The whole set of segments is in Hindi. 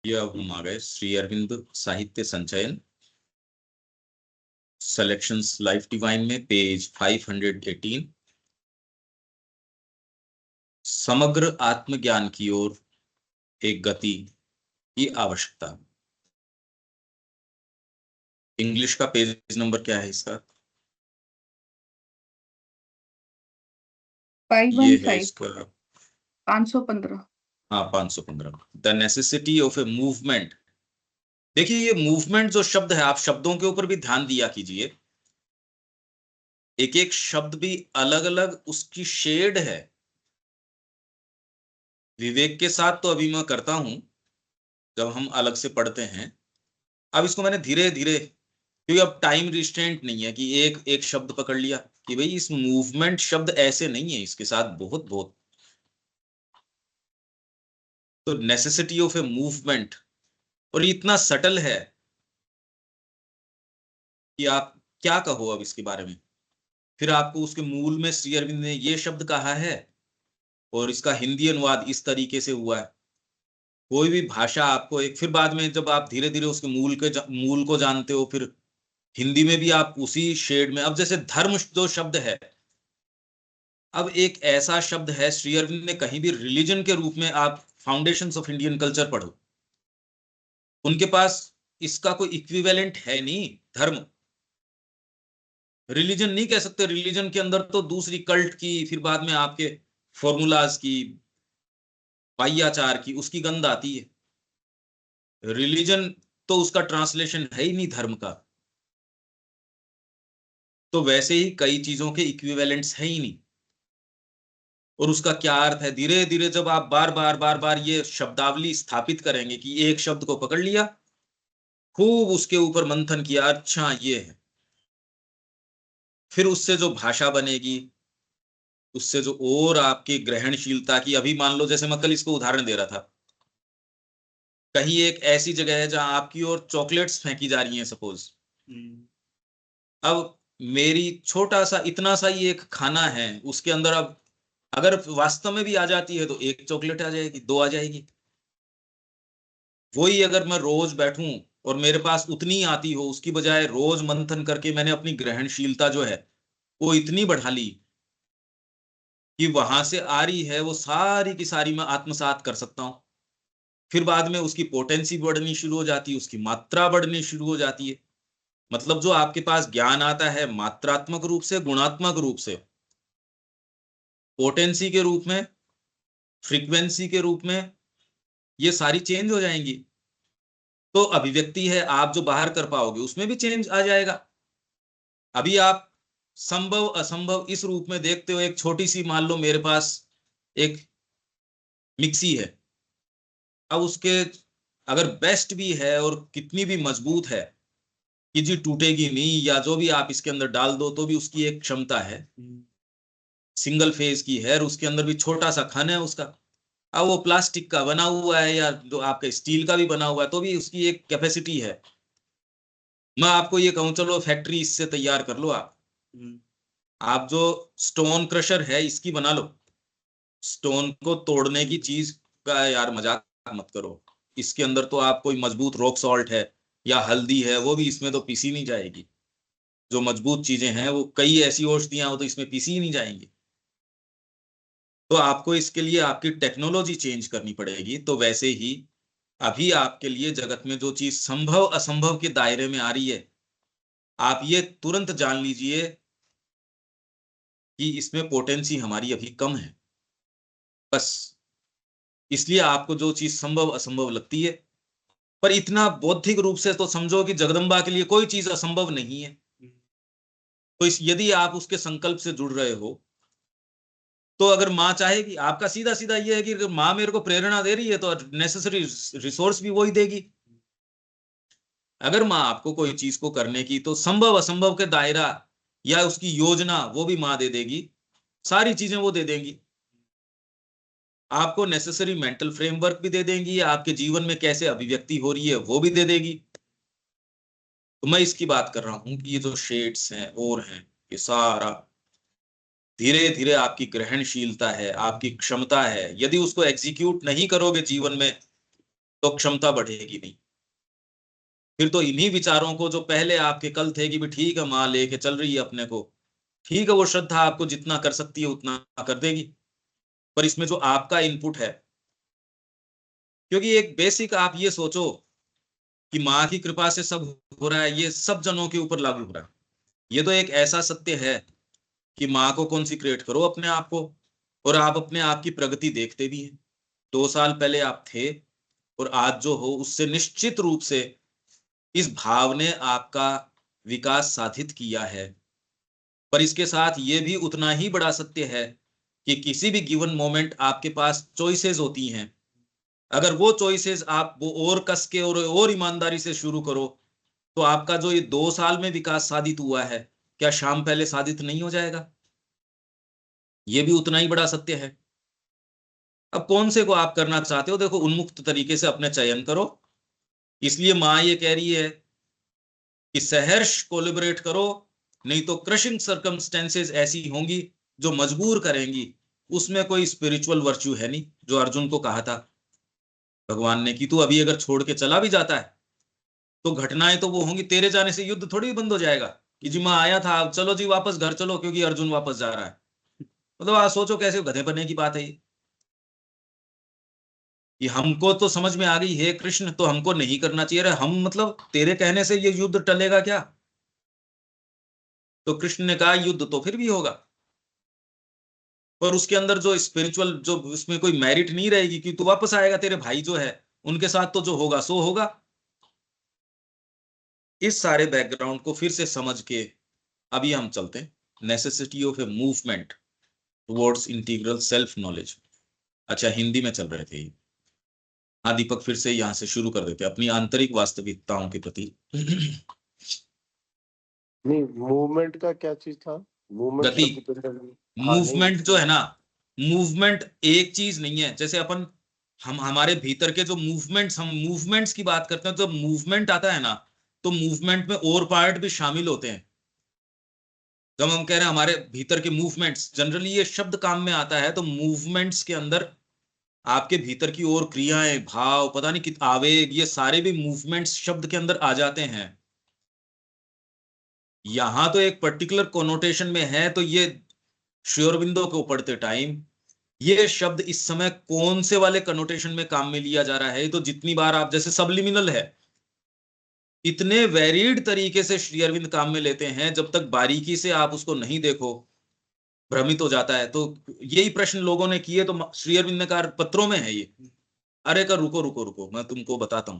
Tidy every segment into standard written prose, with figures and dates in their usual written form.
ये अब हम आ गए श्री अरविंद साहित्य संचयन सेलेक्शंस लाइफ डिवाइन में पेज 518 समग्र आत्मज्ञान की ओर एक गति की आवश्यकता। इंग्लिश का पेज नंबर क्या है इसका? ये है 515 इसका 515। हाँ 515। The necessity of a movement. देखिए ये मूवमेंट जो शब्द है, आप शब्दों के ऊपर भी ध्यान दिया कीजिए। एक एक शब्द भी अलग अलग उसकी शेड है। विवेक के साथ तो अभी मैं करता हूं जब हम अलग से पढ़ते हैं। अब इसको मैंने धीरे धीरे, क्योंकि अब टाइम रिस्ट्रेंट नहीं है कि एक एक शब्द पकड़ लिया कि भाई इस मूवमेंट शब्द ऐसे नहीं है, इसके साथ बहुत बहुत। तो नेसेसिटी ऑफ ए मूवमेंट, और ये इतना सटल है कि आप क्या कहो अब इसके बारे में। फिर आपको उसके मूल में श्री अरविंद ने ये शब्द कहा है और इसका हिंदी अनुवाद इस तरीके से हुआ है। कोई भी भाषा आपको एक, फिर बाद में जब आप धीरे धीरे उसके मूल को जानते हो, फिर हिंदी में भी आप उसी शेड में। अब जैसे धर्म जो शब्द है, अब एक ऐसा शब्द है, श्री अरविंद ने कहीं भी रिलीजन के रूप में, आप फाउंडेशंस ऑफ इंडियन कल्चर पढ़ो, उनके पास इसका कोई इक्विवेलेंट है नहीं। धर्म रिलीजन नहीं कह सकते। रिलीजन के अंदर तो दूसरी कल्ट की, फिर बाद में आपके फॉर्मूलाज की, वाह्याचार की, उसकी गंध आती है। रिलीजन तो उसका ट्रांसलेशन है ही नहीं धर्म का। तो वैसे ही कई चीजों के इक्विवेलेंट्स है ही नहीं। और उसका क्या अर्थ है, धीरे धीरे जब आप बार बार ये शब्दावली स्थापित करेंगे कि एक शब्द को पकड़ लिया, खूब उसके ऊपर मंथन किया, अच्छा ये है, फिर उससे जो भाषा बनेगी, उससे जो और आपकी ग्रहणशीलता की, अभी मान लो जैसे मैं कल इसको उदाहरण दे रहा था, कहीं एक ऐसी जगह है जहां आपकी ओर चॉकलेट्स फेंकी जा रही हैं सपोज। अब मेरी छोटा सा इतना सा ही एक खाना है, उसके अंदर अब अगर वास्तव में भी आ जाती है तो एक चॉकलेट आ जाएगी, दो आ जाएगी। वही अगर मैं रोज बैठूं और मेरे पास उतनी आती हो, उसकी बजाय रोज मंथन करके मैंने अपनी ग्रहणशीलता जो है वो इतनी बढ़ा ली कि वहां से आ रही है वो सारी की सारी मैं आत्मसात कर सकता हूं। फिर बाद में उसकी पोटेंसी बढ़नी शुरू हो जाती है, उसकी मात्रा बढ़नी शुरू हो जाती है। मतलब जो आपके पास ज्ञान आता है मात्रात्मक रूप से, गुणात्मक रूप से, पोटेंसी के रूप में, फ्रीक्वेंसी के रूप में, ये सारी चेंज हो जाएंगी। तो अभिव्यक्ति है आप जो बाहर कर पाओगे उसमें भी चेंज आ जाएगा। अभी आप संभव असंभव इस रूप में देखते हो। एक छोटी सी, मान लो मेरे पास एक मिक्सी है, अब उसके अगर बेस्ट भी है और कितनी भी मजबूत है कि जी टूटेगी नहीं, या जो भी आप इसके अंदर डाल दो तो भी उसकी एक क्षमता है, सिंगल फेज की है, और उसके अंदर भी छोटा सा खन है उसका। अब वो प्लास्टिक का बना हुआ है या जो आपका स्टील का भी बना हुआ है, तो भी उसकी एक कैपेसिटी है। मैं आपको ये कहूं चलो फैक्ट्री इससे तैयार कर लो आप जो स्टोन क्रशर है इसकी बना लो। स्टोन को तोड़ने की चीज का यार मजाक मत करो। इसके अंदर तो आप कोई मजबूत रॉक सॉल्ट है या हल्दी है, वो भी इसमें तो पीसी नहीं जाएगी। जो मजबूत चीजें हैं वो कई ऐसी औषधियां हो तो इसमें पीसी ही नहीं जाएंगी। तो आपको इसके लिए आपकी टेक्नोलॉजी चेंज करनी पड़ेगी। तो वैसे ही अभी आपके लिए जगत में जो चीज संभव असंभव के दायरे में आ रही है, आप ये तुरंत जान लीजिए कि इसमें पोटेंसी हमारी अभी कम है। बस इसलिए आपको जो चीज संभव असंभव लगती है, पर इतना बौद्धिक रूप से तो समझो कि जगदम्बा के लिए कोई चीज असंभव नहीं है। तो यदि आप उसके संकल्प से जुड़ रहे हो, तो अगर माँ चाहेगी, आपका सीधा सीधा ये है कि अगर माँ मेरे को प्रेरणा दे रही है तो नेसेसरी रिसोर्स भी वही देगी। अगर माँ आपको कोई चीज को करने की, तो संभव असंभव के दायरा या उसकी योजना वो भी माँ दे देगी, सारी चीजें वो दे देंगी। आपको नेसेसरी मेंटल फ्रेमवर्क भी दे देंगी, आपके जीवन में कैसे अभिव्यक्ति हो रही है वो भी दे देगी। तो मैं इसकी बात कर रहा हूं कि ये जो शेड्स हैं और हैं, ये सारा धीरे धीरे आपकी ग्रहणशीलता है, आपकी क्षमता है, यदि उसको एग्जीक्यूट नहीं करोगे जीवन में, तो क्षमता बढ़ेगी नहीं। फिर तो इन्हीं विचारों को जो पहले आपके कल थे कि भी ठीक है माँ लेके चल रही है अपने को, ठीक है वो श्रद्धा आपको जितना कर सकती है उतना कर देगी, पर इसमें जो आपका इनपुट है, क्योंकि एक बेसिक आप ये सोचो कि माँ की कृपा से सब हो रहा है, ये सब जनों के ऊपर लागू हो रहा है। ये तो एक ऐसा सत्य है कि माँ को कॉन्सिक्रेट करो अपने आप को, और आप अपने आप की प्रगति देखते भी हैं। 2 साल पहले आप थे और आज जो हो उससे निश्चित रूप से इस भाव ने आपका विकास साधित किया है। पर इसके साथ ये भी उतना ही बड़ा सत्य है कि किसी भी गिवन मोमेंट आपके पास चॉइसेस होती हैं। अगर वो चॉइसेस आप वो और कस के और ईमानदारी से शुरू करो, तो आपका जो ये 2 साल में विकास साधित हुआ है, क्या शाम पहले साधित नहीं हो जाएगा? ये भी उतना ही बड़ा सत्य है। अब कौन से को आप करना चाहते हो, देखो उन्मुक्त तरीके से अपने चयन करो। इसलिए माँ ये कह रही है कि सहर्ष कोलिब्रेट करो, नहीं तो क्रशिंग सर्कमस्टेंसेस ऐसी होंगी जो मजबूर करेंगी। उसमें कोई स्पिरिचुअल वर्च्यू है नहीं, जो अर्जुन को कहा था भगवान ने कि तू अभी अगर छोड़ के चला भी जाता है तो घटनाएं तो वो होंगी, तेरे जाने से युद्ध थोड़ी बंद हो जाएगा कि जी मैं आया था चलो जी वापस घर चलो क्योंकि अर्जुन वापस जा रहा है। मतलब आप सोचो कैसे गधे बनने की बात है ये। कि हमको तो समझ में आ गई है कृष्ण, तो हमको नहीं करना चाहिए। अरे हम मतलब तेरे कहने से ये युद्ध टलेगा क्या? तो कृष्ण ने कहा युद्ध तो फिर भी होगा, पर उसके अंदर जो स्पिरिचुअल जो उसमें कोई मेरिट नहीं रहेगी कि तू वापस आएगा, तेरे भाई जो है उनके साथ तो जो होगा सो होगा। इस सारे बैकग्राउंड को फिर से समझ के अभी हम चलते हैं necessity of a movement towards integral self knowledge. अच्छा हिंदी में चल रहे थे ये। हाँ दीपक फिर से यहाँ से शुरू कर देते अपनी आंतरिक वास्तविकताओं के प्रति। नहीं, मूवमेंट का क्या चीज था? मूवमेंट गति, शब्द के अंदर- हाँ नहीं, मूवमेंट जो है ना, मूवमेंट एक चीज नहीं है। जैसे अपन हम हमारे भीतर के जो मूवमेंट्स, हम मूवमेंट्स की बात करते हैं, तो मूवमेंट आता है ना, तो मूवमेंट में और पार्ट भी शामिल होते हैं। जब हम कह रहे हैं हमारे भीतर के मूवमेंट्स, जनरली ये शब्द काम में आता है, तो मूवमेंट्स के अंदर आपके भीतर की और क्रियाएं, भाव, पता नहीं कित आवेग, ये सारे भी मूवमेंट्स शब्द के अंदर आ जाते हैं। यहां तो एक पर्टिकुलर कोनोटेशन में है, तो ये श्री अरविंदो को पढ़ते टाइम ये शब्द इस समय कौन से वाले कनोटेशन में काम में लिया जा रहा है, तो जितनी बार आप जैसे सबलिमिनल है, इतने वेरिड तरीके से श्री अरविंद काम में लेते हैं, जब तक बारीकी से आप उसको नहीं देखो भ्रमित हो जाता है। तो यही प्रश्न लोगों ने किए, तो श्री अरविंद ने कहा पत्रों में है ये। अरे का रुको रुको रुको, मैं तुमको बताता हूं।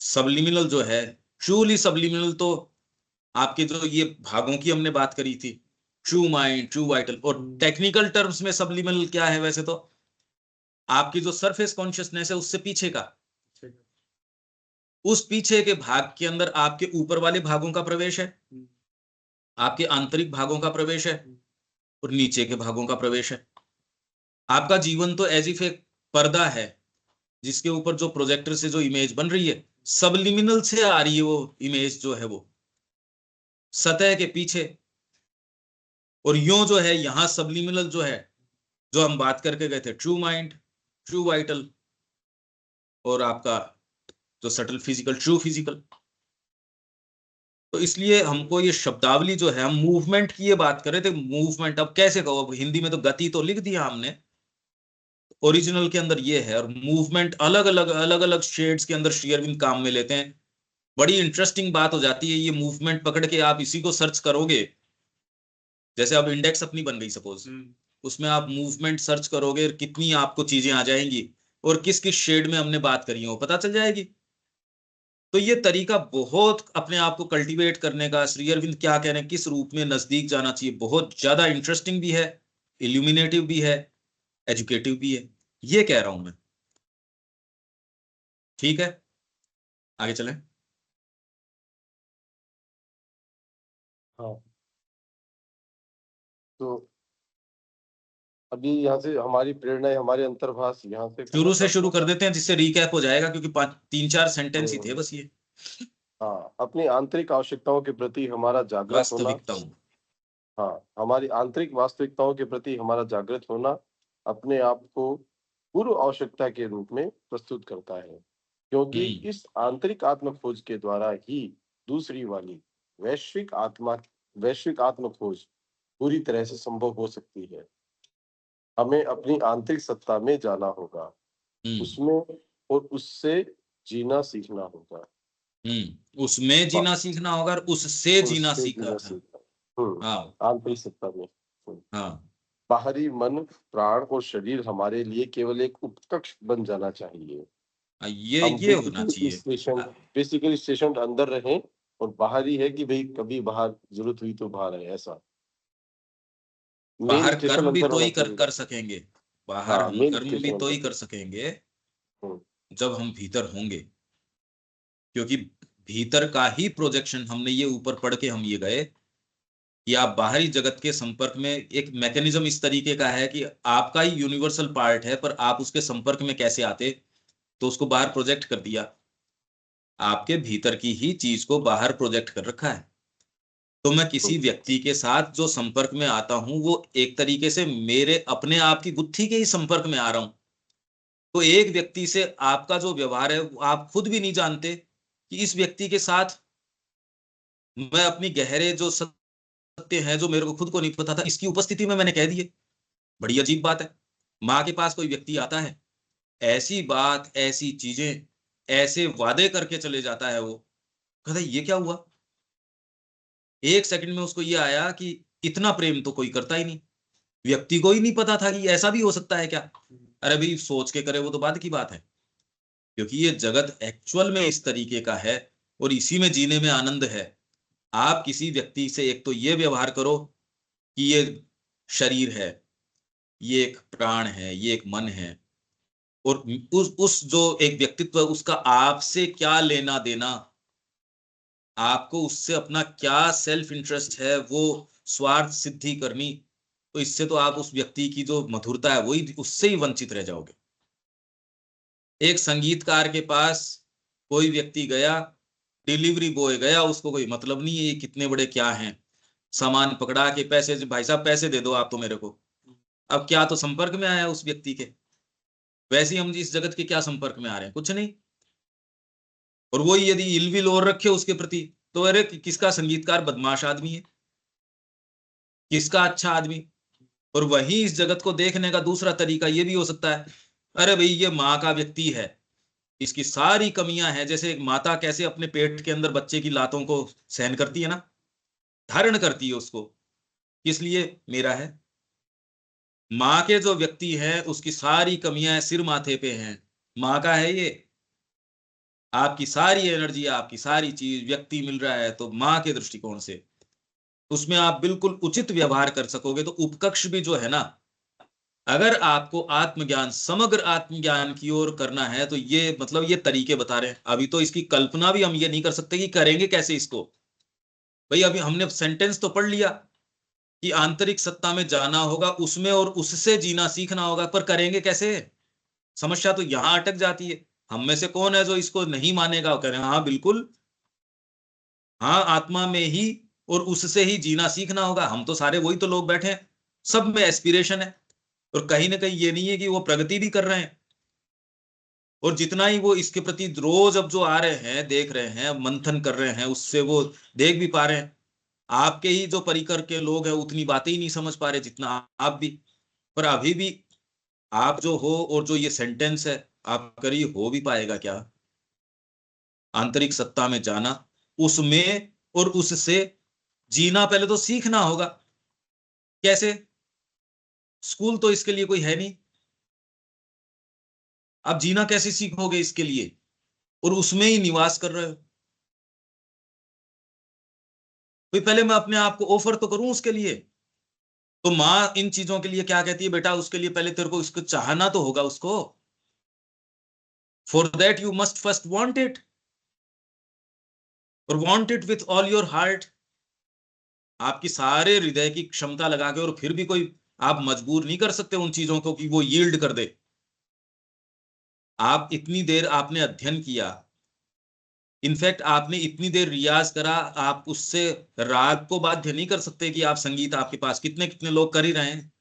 सबलिमिनल जो है, ट्रूली सबलिमिनल, तो आपके जो ये भागों की हमने बात करी थी, ट्रू माइंड, ट्रू वाइटल, और टेक्निकल टर्म्स में सबलिमिनल क्या है वैसे तो आपकी जो सरफेस कॉन्शियसनेस है उससे पीछे का, उस पीछे के भाग के अंदर आपके ऊपर वाले भागों का प्रवेश है, आपके आंतरिक भागों का प्रवेश है, और नीचे के भागों का प्रवेश है। आपका जीवन तो एज इफ एक पर्दा है जिसके ऊपर जो प्रोजेक्टर से जो इमेज बन रही है, सबलिमिनल से आ रही है वो इमेज जो है वो सतह के पीछे। और यूं जो है यहां सबलिमिनल जो है, जो हम बात करके गए थे, ट्रू माइंड, ट्रू वाइटल, और आपका जो सटल फिजिकल, ट्रू फिजिकल। तो इसलिए हमको ये शब्दावली जो है, हम मूवमेंट की ये बात कर रहे थे, मूवमेंट अब कैसे कहो, अब हिंदी में तो गति तो लिख दिया हमने, ओरिजिनल के अंदर ये है। और मूवमेंट अलग अलग अलग अलग शेड्स के अंदर श्री अरविंद काम में लेते हैं। बड़ी इंटरेस्टिंग बात हो जाती है, ये मूवमेंट पकड़ के आप इसी को सर्च करोगे, जैसे अब इंडेक्स अपनी बन गई सपोज, उसमें आप मूवमेंट सर्च करोगे, कितनी आपको चीजें आ जाएंगी, और किस किस शेड में हमने बात करी है वो पता चल जाएगी। तो ये तरीका बहुत अपने आप को कल्टीवेट करने का, श्री अरविंद क्या कह रहे हैं, किस रूप में नजदीक जाना चाहिए, बहुत ज्यादा इंटरेस्टिंग भी है, इल्यूमिनेटिव भी है, एजुकेटिव भी है, ये कह रहा हूं मैं। ठीक है, आगे चलें। हाँ, तो अभी यहाँ से हमारी प्रेरणा है, हमारे अंतर्भाष यहाँ से शुरू से शुरू कर देते हैं जिससे रिकैप हो जाएगा, क्योंकि 3-4 सेंटेंस ही थे बस ये। हाँ, अपनी आंतरिक आवश्यकताओं के प्रति हमारा जागृत होना। वास्तविकताओं, हाँ, हमारी आंतरिक वास्तविकताओं के प्रति हमारा जागृत होना, अपने आप को पूर्व आवश्यकता के रूप में प्रस्तुत करता है, क्योंकि इस आंतरिक आत्म खोज के द्वारा ही दूसरी वाली वैश्विक आत्म खोज पूरी तरह से संभव हो सकती है। हमें अपनी आंतरिक सत्ता में जाना होगा, उसमें और उससे जीना सीखना होगा। उसमें जीना सीखना होगा और उससे जीना उससे सीखा। जीना सीखना। हाँ आंतरिक सत्ता में। हाँ बाहरी मन, प्राण और शरीर हमारे लिए केवल एक उपकक्ष बन जाना चाहिए। हम ये होना चाहिए। बेसिकली स्टेशन अंदर रहें और बाहर ही है कि भाई कभी बाहर जरूरत हुई तो बाहर है, ऐसा मेन बाहर स्टेशन कर्म भी अंदर तो होना ही चाहिए। कर सकेंगे, बाहर हाँ, हम मेन कर्म भी स्टेशन तो ही अंदर। कर सकेंगे हम्म, जब हम भीतर होंगे, क्योंकि भीतर का ही प्रोजेक्शन हमने ये ऊपर पढ़ के हम ये गए कि आप बाहरी जगत के संपर्क में, एक मैकेनिज्म इस तरीके का है कि आपका ही यूनिवर्सल पार्ट है पर आप उसके संपर्क में कैसे आते, तो उसको बाहर प्रोजेक्ट कर दिया। आपके भीतर की ही चीज को बाहर प्रोजेक्ट कर रखा है। तो मैं किसी व्यक्ति के साथ जो संपर्क में आता हूं वो एक तरीके से मेरे अपने आप की बुद्धि के ही संपर्क में आ रहा हूं। तो एक व्यक्ति से आपका जो व्यवहार है वो आप खुद भी नहीं जानते कि इस व्यक्ति के साथ मैं अपनी गहरे जो सत्य है जो मेरे को खुद को नहीं पता था, इसकी उपस्थिति में मैंने कह दिए। बड़ी अजीब बात है। माँ के पास कोई व्यक्ति आता है, ऐसी बात, ऐसी चीजें, ऐसे वादे करके चले जाता है, वो कहता है ये क्या हुआ। एक सेकंड में उसको ये आया कि इतना प्रेम तो कोई करता ही नहीं। व्यक्ति को ही नहीं पता था कि ऐसा भी हो सकता है क्या। अरे भाई सोच के करे वो तो बाद की बात है, क्योंकि ये जगत एक्चुअल में इस तरीके का है और इसी में जीने में आनंद है। आप किसी व्यक्ति से एक तो ये व्यवहार करो कि ये शरीर है, ये एक प्राण है, ये एक मन है, और उस जो एक व्यक्तित्व है उसका आपसे क्या लेना देना, आपको उससे अपना क्या सेल्फ इंटरेस्ट है, वो स्वार्थ सिद्धि करनी, तो इससे तो आप उस व्यक्ति की जो मधुरता है वही उससे ही वंचित रह जाओगे। एक संगीतकार के पास कोई व्यक्ति गया, डिलीवरी बॉय गया, उसको कोई मतलब नहीं है ये कितने बड़े क्या हैं, सामान पकड़ा के पैसे, भाई साहब पैसे दे दो आप तो मेरे को। अब क्या तो संपर्क में आया उस व्यक्ति के, वैसे ही हम इस जगत के क्या संपर्क में आ रहे हैं, कुछ नहीं। और वही यदि इलविल और रखे उसके प्रति, तो अरे किसका संगीतकार बदमाश आदमी है, किसका अच्छा आदमी। और वही इस जगत को देखने का दूसरा तरीका ये भी हो सकता है, अरे भाई ये माँ का व्यक्ति है, इसकी सारी कमियां हैं। जैसे एक माता कैसे अपने पेट के अंदर बच्चे की लातों को सहन करती है ना, धारण करती है उसको, किस लिए मेरा है। माँ के जो व्यक्ति है उसकी सारी कमियां सिर माथे पे हैं, माँ का है ये। आपकी सारी एनर्जी, आपकी सारी चीज, व्यक्ति मिल रहा है तो माँ के दृष्टिकोण से उसमें आप बिल्कुल उचित व्यवहार कर सकोगे। तो उपकक्ष भी जो है ना, अगर आपको आत्मज्ञान, समग्र आत्मज्ञान की ओर करना है तो ये मतलब ये तरीके बता रहे हैं। अभी तो इसकी कल्पना भी हम ये नहीं कर सकते कि करेंगे कैसे इसको। भाई अभी हमने सेंटेंस तो पढ़ लिया कि आंतरिक सत्ता में जाना होगा, उसमें और उससे जीना सीखना होगा, पर करेंगे कैसे। समस्या तो यहां अटक जाती है। हम में से कौन है जो इसको नहीं मानेगा, कह रहे हैं हाँ बिल्कुल, हाँ आत्मा में ही और उससे ही जीना सीखना होगा। हम तो सारे वही तो लोग बैठे हैं, सब में एस्पिरेशन है, और कहीं ना कहीं ये नहीं है कि वो प्रगति भी कर रहे हैं। और जितना ही वो इसके प्रति रोज अब जो आ रहे हैं, देख रहे हैं, मंथन कर रहे हैं, उससे वो देख भी पा रहे हैं। आपके ही जो परिकर के लोग हैं उतनी बातें ही नहीं समझ पा रहे जितना आप भी। पर अभी भी आप जो हो और जो ये सेंटेंस है आप करिए, हो भी पाएगा क्या। आंतरिक सत्ता में जाना, उसमें और उससे जीना पहले तो सीखना होगा। कैसे? स्कूल तो इसके लिए कोई है नहीं। आप जीना कैसे सीखोगे इसके लिए, और उसमें ही निवास कर रहे हो। भाई पहले मैं अपने आप को ऑफर तो करूं उसके लिए। तो माँ इन चीजों के लिए क्या कहती है, बेटा उसके लिए पहले तेरे को इसको चाहना तो होगा उसको। For that you must first want it, और want it with all your heart. आपकी सारे हृदय की क्षमता लगा के, और फिर भी कोई आप मजबूर नहीं कर सकते उन चीजों को कि वो यील्ड कर दे। आप इतनी देर आपने अध्ययन किया, इनफैक्ट आपने इतनी देर रियाज करा, आप उससे राग को बाध्य नहीं कर सकते कि आप संगीत आपके पास कितने कितने लोग कर ही रहे हैं।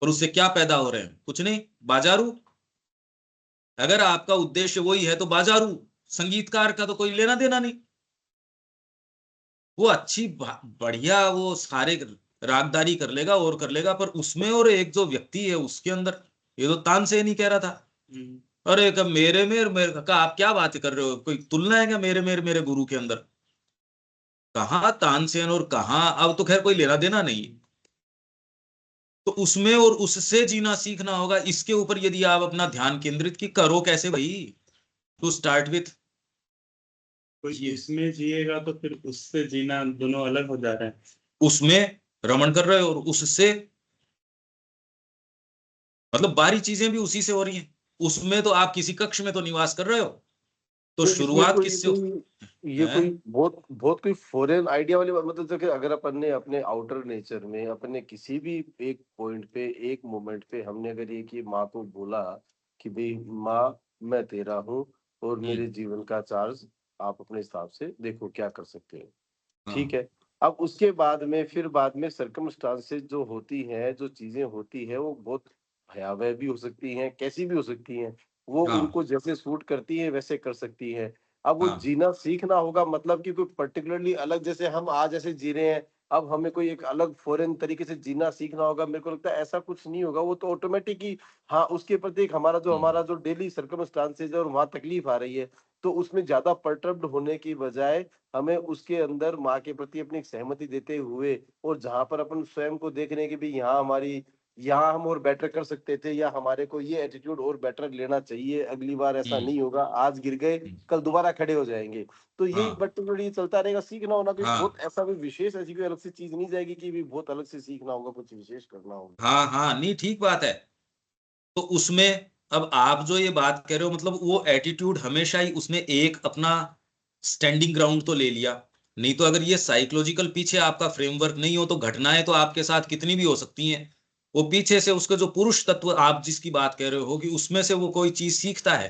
और उससे क्या पैदा हो रहे हैं? कुछ नहीं, बाजारू। अगर आपका उद्देश्य वही है तो बाजारू। संगीतकार का तो कोई लेना देना नहीं। वो अच्छी बढ़िया वो सारे रागदारी कर लेगा और कर लेगा, पर उसमें और एक जो व्यक्ति है उसके अंदर, ये तो तानसेन ही कह रहा था। अरे कब मेरे में मेरे का आप क्या बात कर रहे हो? कोई तुलना है क्या मेरे मेरे गुरु के अंदर? कहाँ तानसेन और कहाँ, अब तो खैर कोई लेना देना नहीं। तो उसमें और उससे जीना सीखना होगा। इसके ऊपर यदि आप अपना ध्यान केंद्रित की करो कैसे भाई? टू स्टार्ट विथ, कोई इसमें जिएगा तो फिर उससे जीना दोनों अलग हो जा रहे हैं। उसमें रमण कर रहे हो और उससे मतलब बाहरी चीजें भी उसी से हो रही हैं। उसमें तो आप किसी कक्ष में तो निवास कर रहे हो, तो शुरुआत किससे? ये कोई बहुत बहुत कोई फॉरेन आइडिया वाली बात, मतलब देखिए अगर अपन ने अपने आउटर नेचर में अपने किसी भी एक पॉइंट पे एक मोमेंट पे हमने अगर ये कि माँ को बोला कि भाई माँ मैं तेरा हूँ और मेरे जीवन का चार्ज आप अपने हिसाब से देखो क्या कर सकते हो, ठीक है। अब उसके बाद में फिर बाद में सर्कमस्टांसेस जो होती हैं, जो चीजें होती है वो बहुत भयावह भी हो सकती हैं, कैसी भी हो सकती हैं, वो उनको जैसे सूट करती है वैसे कर सकती है। अब वो जीना सीखना होगा, मतलब कि कोई पर्टिकुलरली अलग, जैसे हम आज ऐसे जी रहे हैं, अब हमें कोई एक अलग फॉरेन तरीके से जीना सीखना होगा, मेरे को लगता है ऐसा कुछ नहीं होगा। वो तो ऑटोमेटिक ही, हाँ, उसके प्रति एक हमारा जो डेली सर्कमस्टांसेस है और वहां तकलीफ आ रही है, तो उसमें ज्यादा पर्टर्ब्ड होने की बजाय हमें उसके अंदर माँ के प्रति अपनी सहमति देते हुए, और जहां पर अपन स्वयं को देख रहे हैं कि भाई यहाँ हमारी, यहाँ हम और बेटर कर सकते थे, या हमारे को ये एटीट्यूड और बेटर लेना चाहिए, अगली बार ऐसा नहीं होगा, आज गिर गए कल दोबारा खड़े हो जाएंगे। तो यही पर्टिकुलरली चलता रहेगा। सीखना होना कोई बहुत ऐसा कोई विशेष, ऐसी कोई अलग से चीज नहीं जाएगी कि भी बहुत अलग से सीखना होगा, कुछ विशेष करना होगा। हाँ, नहीं ठीक बात है। तो उसमें अब आप जो ये बात कह रहे हो, मतलब वो एटीट्यूड हमेशा ही उसने एक अपना स्टैंडिंग ग्राउंड तो ले लिया। नहीं तो अगर ये साइकोलॉजिकल पीछे आपका फ्रेमवर्क नहीं हो तो घटनाएं तो आपके साथ कितनी भी हो सकती हैं। वो पीछे से उसके जो पुरुष तत्व आप जिसकी बात कह रहे हो कि उसमें से वो कोई चीज सीखता है,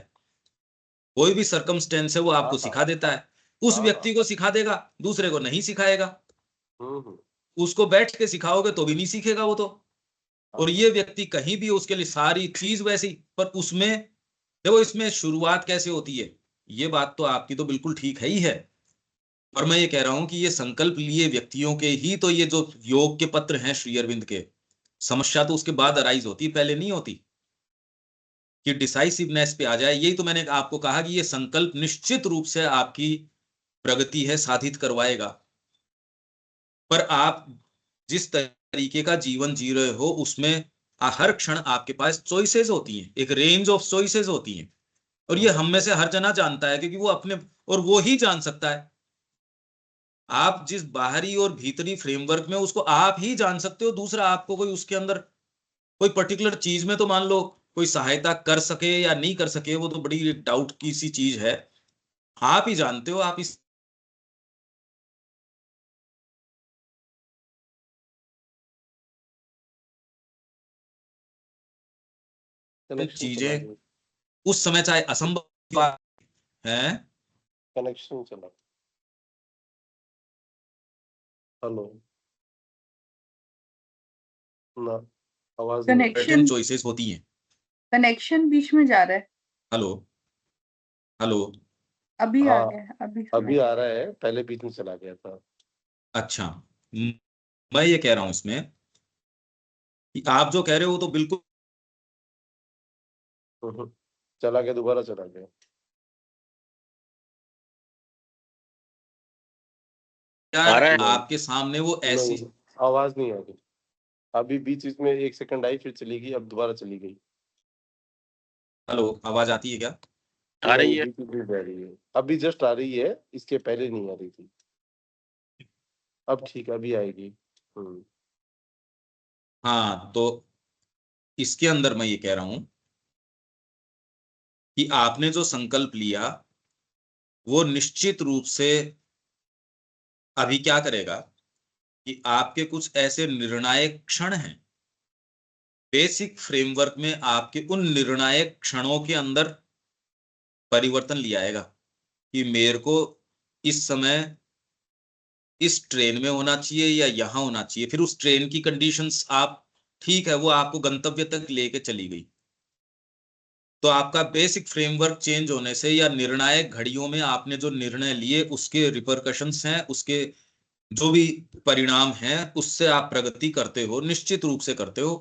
कोई भी सर्कमस्टेंस है वो आपको सिखा देता है। उस व्यक्ति को सिखा देगा, दूसरे को नहीं सिखाएगा। उसको बैठ के सिखाओगे तो भी नहीं सीखेगा वो तो। और ये व्यक्ति कहीं भी, उसके लिए सारी चीज वैसी, पर उसमें देखो इसमें शुरुआत कैसे होती है। ये बात तो आपकी तो बिल्कुल ठीक है ही है। और मैं ये कह रहा हूं कि ये संकल्प लिए व्यक्तियों के ही तो ये जो योग के पत्र हैं श्री अरविंद के, समस्या तो उसके बाद अराइज होती, पहले नहीं होती कि डिसाइसिवनेस पे आ जाए। यही तो मैंने आपको कहा कि ये संकल्प निश्चित रूप से आपकी प्रगति है, साधित करवाएगा। पर आप जिस तरीके का जीवन जी रहे हो उसमें हर क्षण आपके पास चॉइसेस होती हैं, एक रेंज ऑफ चॉइसेस होती हैं। और ये हम में से हर जना जानता है, क्योंकि वो अपने, और वो ही जान सकता है। आप जिस बाहरी और भीतरी फ्रेमवर्क में, उसको आप ही जान सकते हो। दूसरा आपको कोई उसके अंदर कोई पर्टिकुलर चीज में तो मान लो कोई सहायता कर सके या नहीं कर सके, वो तो बड़ी डाउट की सी चीज है। आप ही जानते हो। आप इस चीजें उस समय चाहे असंभव है। कनेक्शन चला। हेलो ना, आवाज कनेक्शन चॉइसेस होती हैं। कनेक्शन बीच में जा रहा है। हेलो हेलो, अभी आ हाँ गया, अभी आ रहा है, पहले बीच में चला गया था। अच्छा, मैं ये कह रहा हूं इसमें कि आप जो कह रहे हो वो तो बिल्कुल चला गया, दोबारा चला गया। यार आपके सामने वो ऐसी आवाज नहीं आ रही। अभी बीच में 1 सेकंड आई, फिर चली गई, अब दोबारा चली गई। हेलो, आवाज आती है क्या? आ रही है, रही है, अभी जस्ट आ रही है, इसके पहले नहीं आ रही थी। अब ठीक है, अभी आएगी। हाँ, तो इसके अंदर मैं ये कह रहा हूं कि आपने जो संकल्प लिया वो निश्चित रूप से अभी क्या करेगा कि आपके कुछ ऐसे निर्णायक क्षण हैं, बेसिक फ्रेमवर्क में आपके उन निर्णायक क्षणों के अंदर परिवर्तन ले आएगा कि मेरे को इस समय इस ट्रेन में होना चाहिए या यहां होना चाहिए। फिर उस ट्रेन की कंडीशंस आप ठीक है, वो आपको गंतव्य तक लेके चली गई। तो आपका बेसिक फ्रेमवर्क चेंज होने से या निर्णायक घड़ियों में आपने जो निर्णय लिए उसके रिपरकशंस हैं, उसके जो भी परिणाम हैं, उससे आप प्रगति करते हो, निश्चित रूप से करते हो।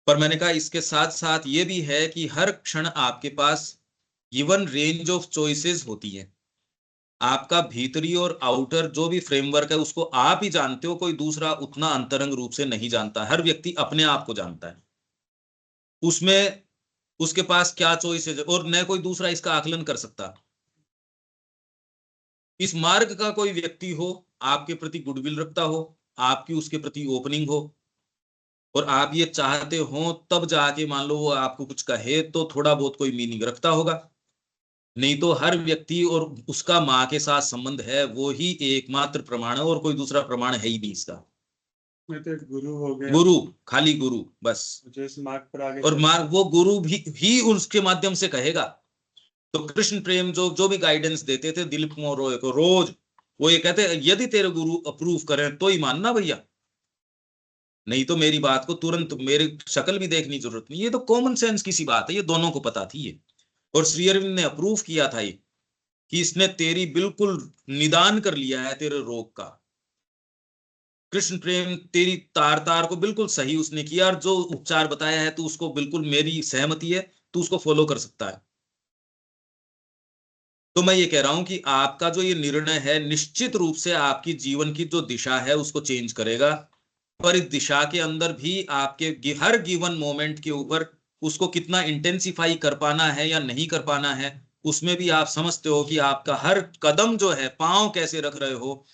पर मैंने कहा इसके साथ साथ ये भी है कि हर क्षण आपके पास गिवन रेंज ऑफ चॉइसेस होती है। आपका भीतरी और आउटर जो भी फ्रेमवर्क है उसको आप ही जानते हो, कोई दूसरा उतना अंतरंग रूप से नहीं जानता। हर व्यक्ति अपने आप को जानता है, उसमें उसके पास क्या चॉइसेस है और न कोई दूसरा इसका आकलन कर सकता। इस मार्ग का कोई व्यक्ति हो, आपके प्रति गुडविल रखता हो, आपकी उसके प्रति ओपनिंग हो और आप ये चाहते हो, तब जाके मान लो वो आपको कुछ कहे तो थोड़ा बहुत कोई मीनिंग रखता होगा। नहीं तो हर व्यक्ति और उसका माँ के साथ संबंध है, वो ही एकमात्र प्रमाण है और कोई दूसरा प्रमाण है ही नहीं इसका। मैं तो एक गुरु हो गया, गुरु, खाली गुरु बस। जो इस मार्ग पर आगे और मार्ग वो गुरु भी ही उसके माध्यम से कहेगा। तो कृष्ण प्रेम जो भी गाइडेंस देते थे दिलीप कुमार रॉय को रोज, वो ये कहते यदि तेरे गुरु अप्रूव करें तो ही मानना भैया, नहीं तो मेरी बात को तुरंत मेरी शक्ल भी देखने की जरूरत नहीं। ये तो कॉमन सेंस की सी बात है, ये दोनों को पता थी ये। और श्री अरविंद ने अप्रूव किया था ये कि इसने तेरी बिल्कुल निदान कर लिया है तेरे रोग का। कृष्ण प्रेम तेरी तार तार को बिल्कुल सही उसने किया, और जो उपचार बताया है तो उसको बिल्कुल मेरी सहमति है, तू उसको फॉलो कर सकता है। तो मैं ये कह रहा हूं कि आपका जो ये निर्णय है निश्चित रूप से आपकी जीवन की जो दिशा है उसको चेंज करेगा। पर इस दिशा के अंदर भी आपके हर गिवन मोमेंट के ऊपर उसको कितना इंटेंसिफाई कर पाना है या नहीं कर पाना है, उसमें भी आप समझते हो कि आपका हर कदम जो है, पांव कैसे रख रहे हो,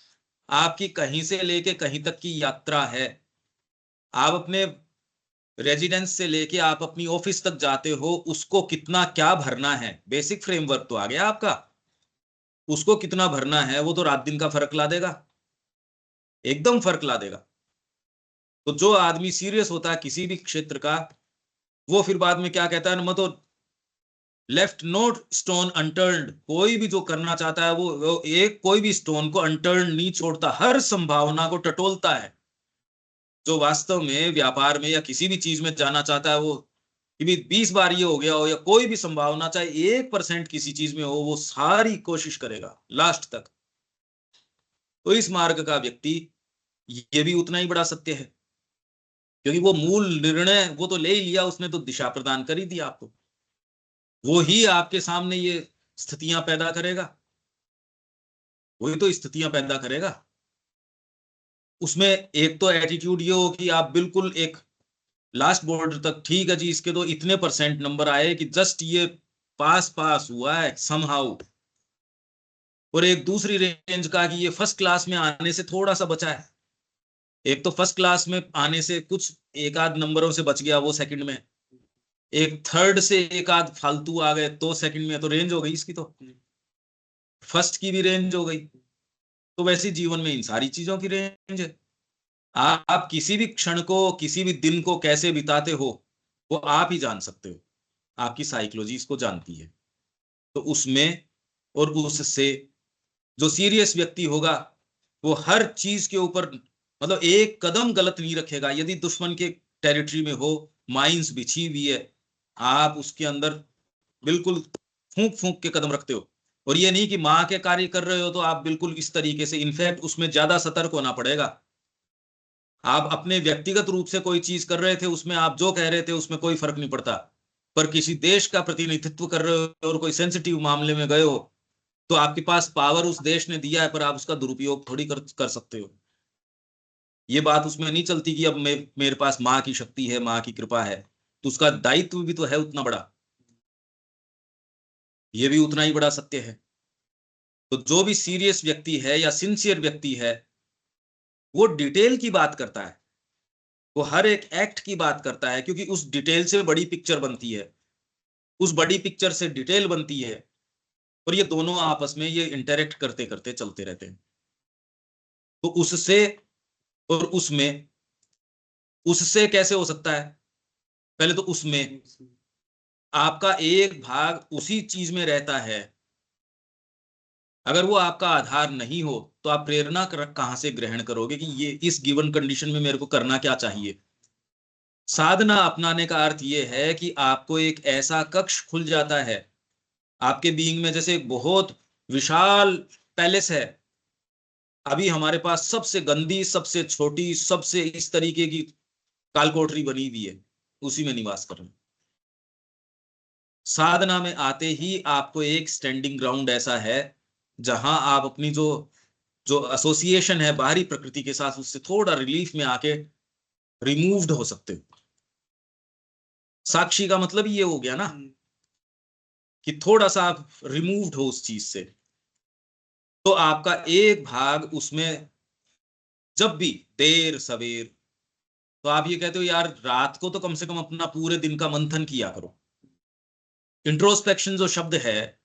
आपकी कहीं से लेके कहीं तक की यात्रा है। आप अपने रेजिडेंस से लेके आप अपनी ऑफिस तक जाते हो, उसको कितना क्या भरना है, बेसिक फ्रेमवर्क तो आ गया आपका, उसको कितना भरना है वो तो रात दिन का फर्क ला देगा, एकदम फर्क ला देगा। तो जो आदमी सीरियस होता है किसी भी क्षेत्र का, वो फिर बाद में क्या कहता है, मैं तो लेफ्ट नो स्टोन अनटर्न्ड, कोई भी जो करना चाहता है वो एक कोई भी स्टोन को अनटर्न नहीं छोड़ता, हर संभावना को टटोलता है। जो वास्तव में व्यापार में या किसी भी चीज में जाना चाहता है, वो कि 20 बार ये हो गया हो या कोई भी संभावना चाहे 1% किसी चीज में हो, वो सारी कोशिश करेगा लास्ट तक। तो इस मार्ग का व्यक्ति, ये भी उतना ही बड़ा सत्य है, क्योंकि वो मूल निर्णय वो तो ले ही लिया उसने, तो दिशा प्रदान कर ही दी आपको, वो ही आपके सामने ये स्थितियां पैदा करेगा, वही तो स्थितियां पैदा करेगा। उसमें एक तो एटीट्यूड ये हो कि आप बिल्कुल एक लास्ट बॉर्डर तक, ठीक है जी इसके तो इतने % नंबर आए कि जस्ट ये पास पास हुआ है समहाउ, और एक दूसरी रेंज का कि ये फर्स्ट क्लास में आने से थोड़ा सा बचा है। एक तो फर्स्ट क्लास में आने से कुछ एक आध नंबरों से बच गया वो सेकंड में, एक थर्ड से एक आध फालतू आ गए तो सेकंड में, तो रेंज हो गई इसकी, तो फर्स्ट की भी रेंज हो गई। तो वैसे जीवन में इन सारी चीजों की रेंज है। आप किसी भी क्षण को, किसी भी दिन को कैसे बिताते हो वो आप ही जान सकते हो, आपकी साइकोलॉजी इसको जानती है। तो उसमें और उससे जो सीरियस व्यक्ति होगा वो हर चीज के ऊपर मतलब एक कदम गलत नहीं रखेगा। यदि दुश्मन के टेरिटरी में हो, माइंस बिछी हुई है, आप उसके अंदर बिल्कुल फूंक फूंक के कदम रखते हो। और ये नहीं कि माँ के कार्य कर रहे हो तो आप बिल्कुल इस तरीके से, इनफैक्ट उसमें ज्यादा सतर्क होना पड़ेगा। आप अपने व्यक्तिगत रूप से कोई चीज कर रहे थे, उसमें आप जो कह रहे थे उसमें कोई फर्क नहीं पड़ता, पर किसी देश का प्रतिनिधित्व कर रहे हो और कोई सेंसिटिव मामले में गए हो, तो आपके पास पावर उस देश ने दिया है, पर आप उसका दुरुपयोग थोड़ी कर सकते हो। ये बात उसमें नहीं चलती कि अब मेरे पास माँ की शक्ति है, माँ की कृपा है, तो उसका दायित्व भी तो है उतना बड़ा, ये भी उतना ही बड़ा सत्य है। तो जो भी सीरियस व्यक्ति है या सिंसियर व्यक्ति है, वो डिटेल की बात करता है, वो हर एक एक्ट की बात करता है, क्योंकि उस डिटेल से बड़ी पिक्चर बनती है, उस बड़ी पिक्चर से डिटेल बनती है, और ये दोनों आपस में ये इंटरेक्ट करते करते चलते रहते हैं। तो उससे और उसमें, उससे कैसे हो सकता है, पहले तो उसमें आपका एक भाग उसी चीज में रहता है। अगर वो आपका आधार नहीं हो तो आप प्रेरणा कहां से ग्रहण करोगे कि ये इस गिवन कंडीशन में मेरे को करना क्या चाहिए। साधना अपनाने का अर्थ ये है कि आपको एक ऐसा कक्ष खुल जाता है आपके बीइंग में, जैसे एक बहुत विशाल पैलेस है, अभी हमारे पास सबसे गंदी, सबसे छोटी, सबसे इस तरीके की कालकोठरी बनी हुई है, उसी में निवास कर रहे हैं। साधना में आते ही आपको एक स्टैंडिंग ग्राउंड ऐसा है जहां आप अपनी जो जो एसोसिएशन है बाहरी प्रकृति के साथ, उससे थोड़ा रिलीफ में आके रिमूव्ड हो सकते हो। साक्षी का मतलब ये हो गया ना कि थोड़ा सा आप रिमूव्ड हो उस चीज से, तो आपका एक भाग उसमें जब भी देर सवेर, तो आप ये कहते हो यार रात को तो कम से कम अपना पूरे दिन का मंथन किया करो। इंट्रोस्पेक्शन जो शब्द है,